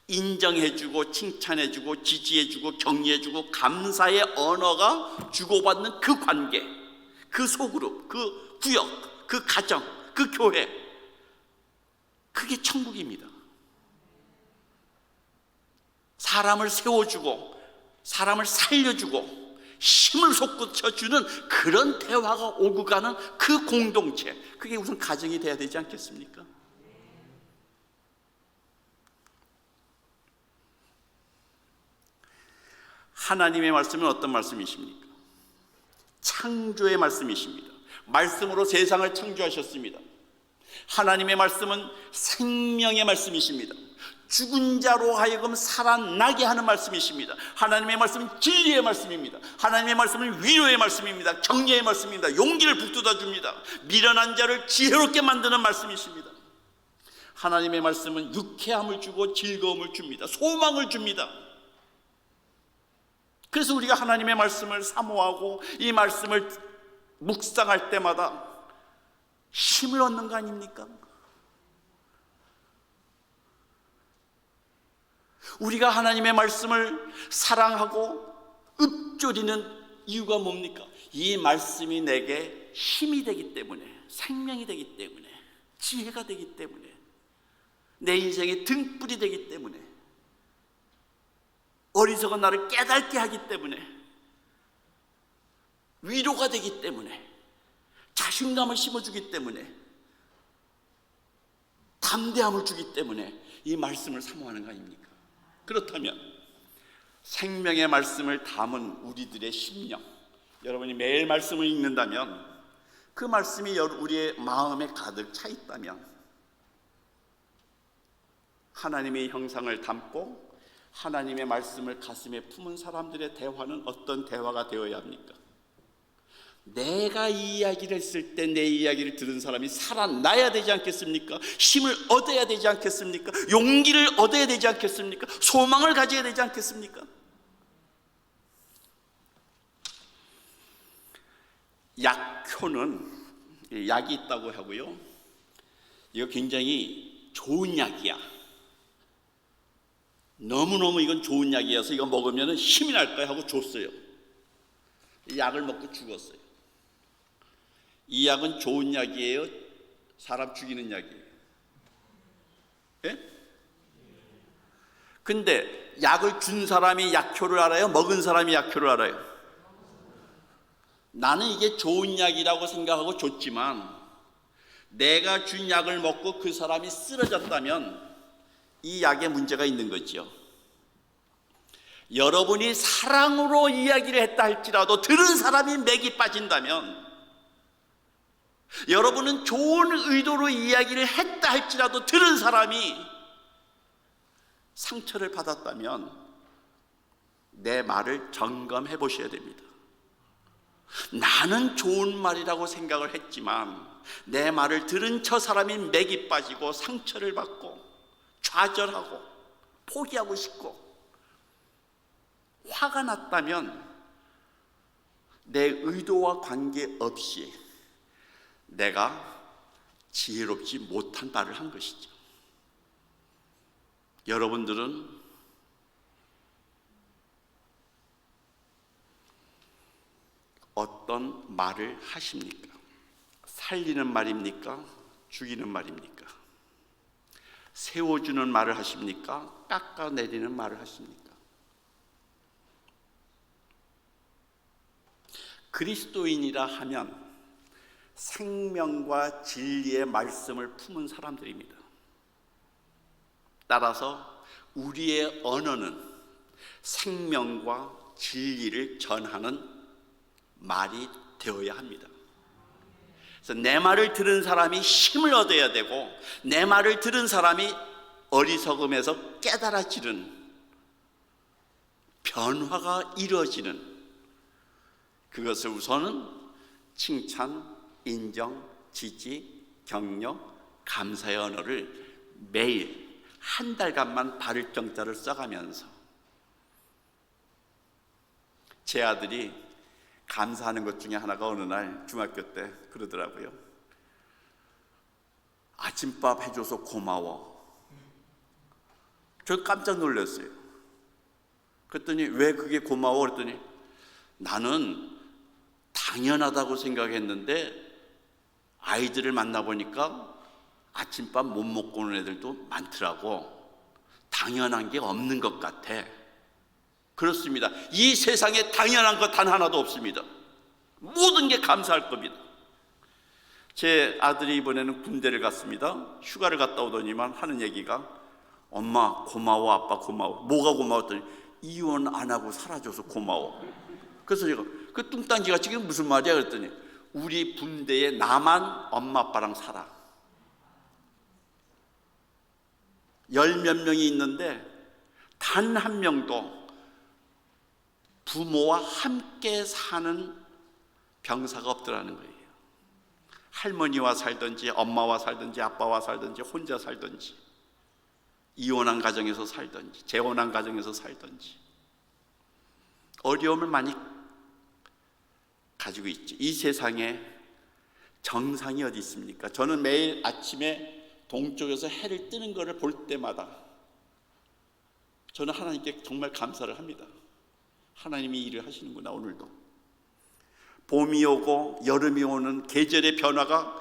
[SPEAKER 1] 인정해주고 칭찬해주고 지지해주고 격려해주고 감사의 언어가 주고받는 그 관계, 그 소그룹, 그 구역, 그 가정, 그 교회, 그게 천국입니다. 사람을 세워주고 사람을 살려주고 힘을 솟구쳐주는 그런 대화가 오고 가는 그 공동체, 그게 우선 가정이 돼야 되지 않겠습니까? 하나님의 말씀은 어떤 말씀이십니까? 창조의 말씀이십니다. 말씀으로 세상을 창조하셨습니다. 하나님의 말씀은 생명의 말씀이십니다. 죽은 자로 하여금 살아나게 하는 말씀이십니다. 하나님의 말씀은 진리의 말씀입니다. 하나님의 말씀은 위로의 말씀입니다. 격려의 말씀입니다. 용기를 북돋아 줍니다. 미련한 자를 지혜롭게 만드는 말씀이십니다. 하나님의 말씀은 유쾌함을 주고 즐거움을 줍니다. 소망을 줍니다. 그래서 우리가 하나님의 말씀을 사모하고 이 말씀을 묵상할 때마다 힘을 얻는 거 아닙니까? 우리가 하나님의 말씀을 사랑하고 읊조리는 이유가 뭡니까? 이 말씀이 내게 힘이 되기 때문에, 생명이 되기 때문에, 지혜가 되기 때문에, 내 인생의 등불이 되기 때문에, 어리석은 나를 깨닫게 하기 때문에, 위로가 되기 때문에, 자신감을 심어주기 때문에, 담대함을 주기 때문에 이 말씀을 사모하는 거 아닙니까? 그렇다면 생명의 말씀을 담은 우리들의 심령, 여러분이 매일 말씀을 읽는다면, 그 말씀이 우리의 마음에 가득 차 있다면, 하나님의 형상을 담고 하나님의 말씀을 가슴에 품은 사람들의 대화는 어떤 대화가 되어야 합니까? 내가 이 이야기를 했을 때 내 이야기를 들은 사람이 살아나야 되지 않겠습니까? 힘을 얻어야 되지 않겠습니까? 용기를 얻어야 되지 않겠습니까? 소망을 가져야 되지 않겠습니까? 약효는, 약이 있다고 하고요, 이거 굉장히 좋은 약이야. 너무너무 이건 좋은 약이어서 이거 먹으면 힘이 날 거야 하고 줬어요. 이 약을 먹고 죽었어요. 이 약은 좋은 약이에요? 사람 죽이는 약이에요? 예? 근데 약을 준 사람이 약효를 알아요? 먹은 사람이 약효를 알아요? 나는 이게 좋은 약이라고 생각하고 줬지만, 내가 준 약을 먹고 그 사람이 쓰러졌다면 이 약에 문제가 있는 거죠. 여러분이 사랑으로 이야기를 했다 할지라도 들은 사람이 맥이 빠진다면, 여러분은 좋은 의도로 이야기를 했다 할지라도 들은 사람이 상처를 받았다면 내 말을 점검해 보셔야 됩니다. 나는 좋은 말이라고 생각을 했지만 내 말을 들은 저 사람이 맥이 빠지고 상처를 받고 좌절하고 포기하고 싶고 화가 났다면 내 의도와 관계없이 내가 지혜롭지 못한 말을 한 것이죠. 여러분들은 어떤 말을 하십니까? 살리는 말입니까? 죽이는 말입니까? 세워주는 말을 하십니까? 깎아내리는 말을 하십니까? 그리스도인이라 하면 생명과 진리의 말씀을 품은 사람들입니다. 따라서 우리의 언어는 생명과 진리를 전하는 말이 되어야 합니다. 그래서 내 말을 들은 사람이 힘을 얻어야 되고 내 말을 들은 사람이 어리석음에서 깨달아지는 변화가 이루어지는 그것을 우선은 칭찬, 인정, 지지, 격려, 감사의 언어를 매일 한 달간만 바를 정자를 써가면서 제 아들이 감사하는 것 중에 하나가 어느 날 중학교 때 그러더라고요. 아침밥 해줘서 고마워. 저 깜짝 놀랐어요. 그랬더니 왜 그게 고마워? 그랬더니 나는 당연하다고 생각했는데 아이들을 만나보니까 아침밥 못 먹고 오는 애들도 많더라고. 당연한 게 없는 것 같아. 그렇습니다. 이 세상에 당연한 것 단 하나도 없습니다. 모든 게 감사할 겁니다. 제 아들이 이번에는 군대를 갔습니다. 휴가를 갔다 오더니만 하는 얘기가 엄마 고마워, 아빠 고마워. 뭐가 고마웠더니 이혼 안 하고 살아줘서 고마워. 그래서 제가 그 뚱딴지가 지금 무슨 말이야 그랬더니 우리 군대에 나만 엄마 아빠랑 살아. 10몇 명이 있는데 단 한 명도 부모와 함께 사는 병사가 없더라는 거예요. 할머니와 살든지 엄마와 살든지 아빠와 살든지 혼자 살든지 이혼한 가정에서 살든지 재혼한 가정에서 살든지 어려움을 많이 가지고 있죠. 이 세상에 정상이 어디 있습니까? 저는 매일 아침에 동쪽에서 해를 뜨는 것을 볼 때마다 저는 하나님께 정말 감사를 합니다. 하나님이 일을 하시는구나. 오늘도 봄이 오고 여름이 오는 계절의 변화가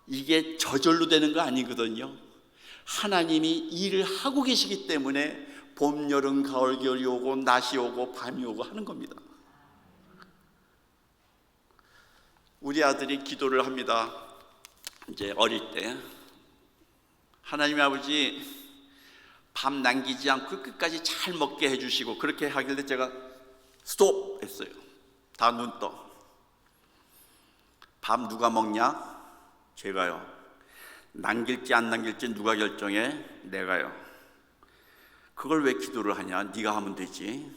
[SPEAKER 1] 이게 저절로 되는 거 아니거든요. 하나님이 일을 하고 계시기 때문에 봄, 여름, 가을, 겨울이 오고 낮이 오고 밤이 오고 하는 겁니다. 우리 아들이 기도를 합니다. 이제 어릴 때 하나님 아버지 밥 남기지 않고 끝까지 잘 먹게 해주시고 그렇게 하길래 제가 스톱 했어요. 다 눈 떠. 밥 누가 먹냐? 제가요. 남길지 안 남길지 누가 결정해? 내가요. 그걸 왜 기도를 하냐? 네가 하면 되지.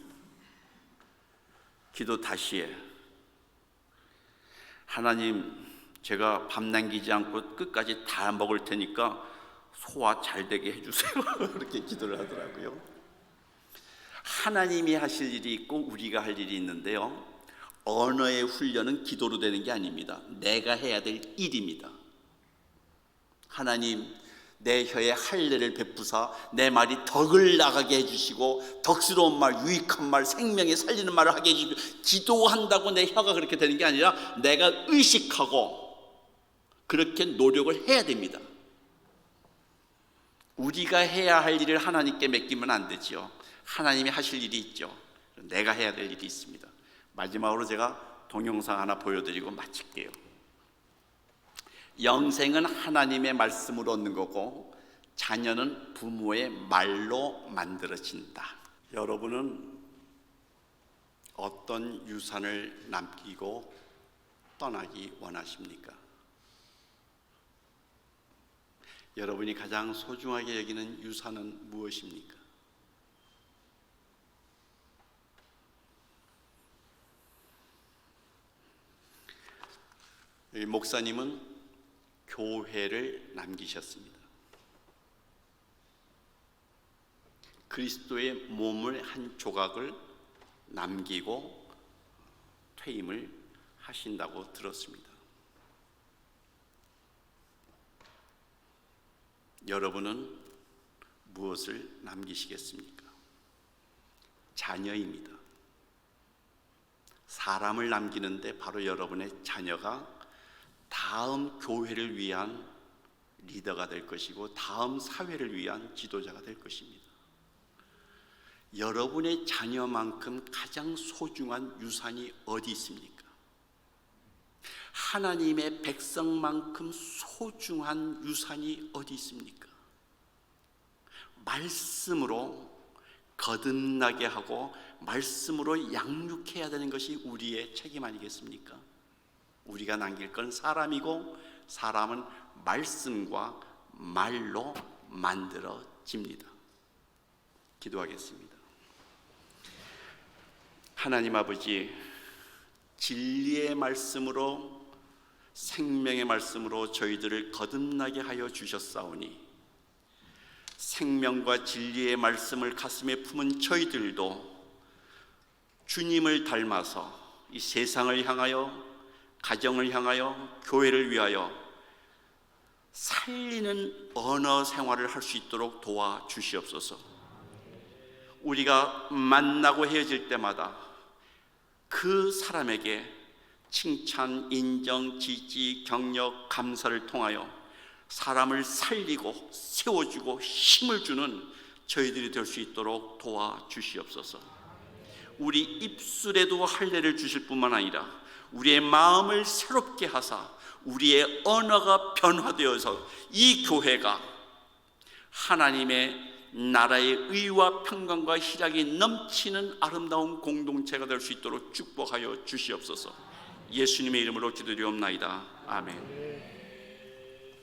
[SPEAKER 1] 기도 다시 해. 하나님, 제가 밥 남기지 않고 끝까지 다 먹을 테니까 소화 잘 되게 해주세요. 그렇게 기도를 하더라고요. 하나님이 하실 일이 있고 우리가 할 일이 있는데요, 언어의 훈련은 기도로 되는 게 아닙니다. 내가 해야 될 일입니다. 하나님, 내 혀에 할례를 베푸사 내 말이 덕을 나가게 해주시고 덕스러운 말, 유익한 말, 생명에 살리는 말을 하게 해주시고, 기도한다고 내 혀가 그렇게 되는 게 아니라 내가 의식하고 그렇게 노력을 해야 됩니다. 우리가 해야 할 일을 하나님께 맡기면 안 되죠. 하나님이 하실 일이 있죠. 내가 해야 될 일이 있습니다. 마지막으로 제가 동영상 하나 보여드리고 마칠게요. 영생은 하나님의 말씀으로 얻는 거고 자녀는 부모의 말로 만들어진다. 여러분은 어떤 유산을 남기고 떠나기 원하십니까? 여러분이 가장 소중하게 여기는 유산은 무엇입니까? 이 목사님은 교회를 남기셨습니다. 그리스도의 몸을 한 조각을 남기고 퇴임을 하신다고 들었습니다. 여러분은 무엇을 남기시겠습니까? 자녀입니다. 사람을 남기는데 바로 여러분의 자녀가 다음 교회를 위한 리더가 될 것이고 다음 사회를 위한 지도자가 될 것입니다. 여러분의 자녀만큼 가장 소중한 유산이 어디 있습니까? 하나님의 백성만큼 소중한 유산이 어디 있습니까? 말씀으로 거듭나게 하고 말씀으로 양육해야 되는 것이 우리의 책임 아니겠습니까? 우리가 남길 건 사람이고 사람은 말씀과 말로 만들어집니다. 기도하겠습니다. 하나님 아버지, 진리의 말씀으로 생명의 말씀으로 저희들을 거듭나게 하여 주셨사오니 생명과 진리의 말씀을 가슴에 품은 저희들도 주님을 닮아서 이 세상을 향하여 가정을 향하여 교회를 위하여 살리는 언어 생활을 할 수 있도록 도와주시옵소서. 우리가 만나고 헤어질 때마다 그 사람에게 칭찬, 인정, 지지, 격려, 감사를 통하여 사람을 살리고 세워주고 힘을 주는 저희들이 될 수 있도록 도와주시옵소서. 우리 입술에도 할례를 주실 뿐만 아니라 우리의 마음을 새롭게 하사 우리의 언어가 변화되어서 이 교회가 하나님의 나라의 의와 평강과 희락이 넘치는 아름다운 공동체가 될 수 있도록 축복하여 주시옵소서. 예수님의 이름으로 기도드리옵나이다. 아멘.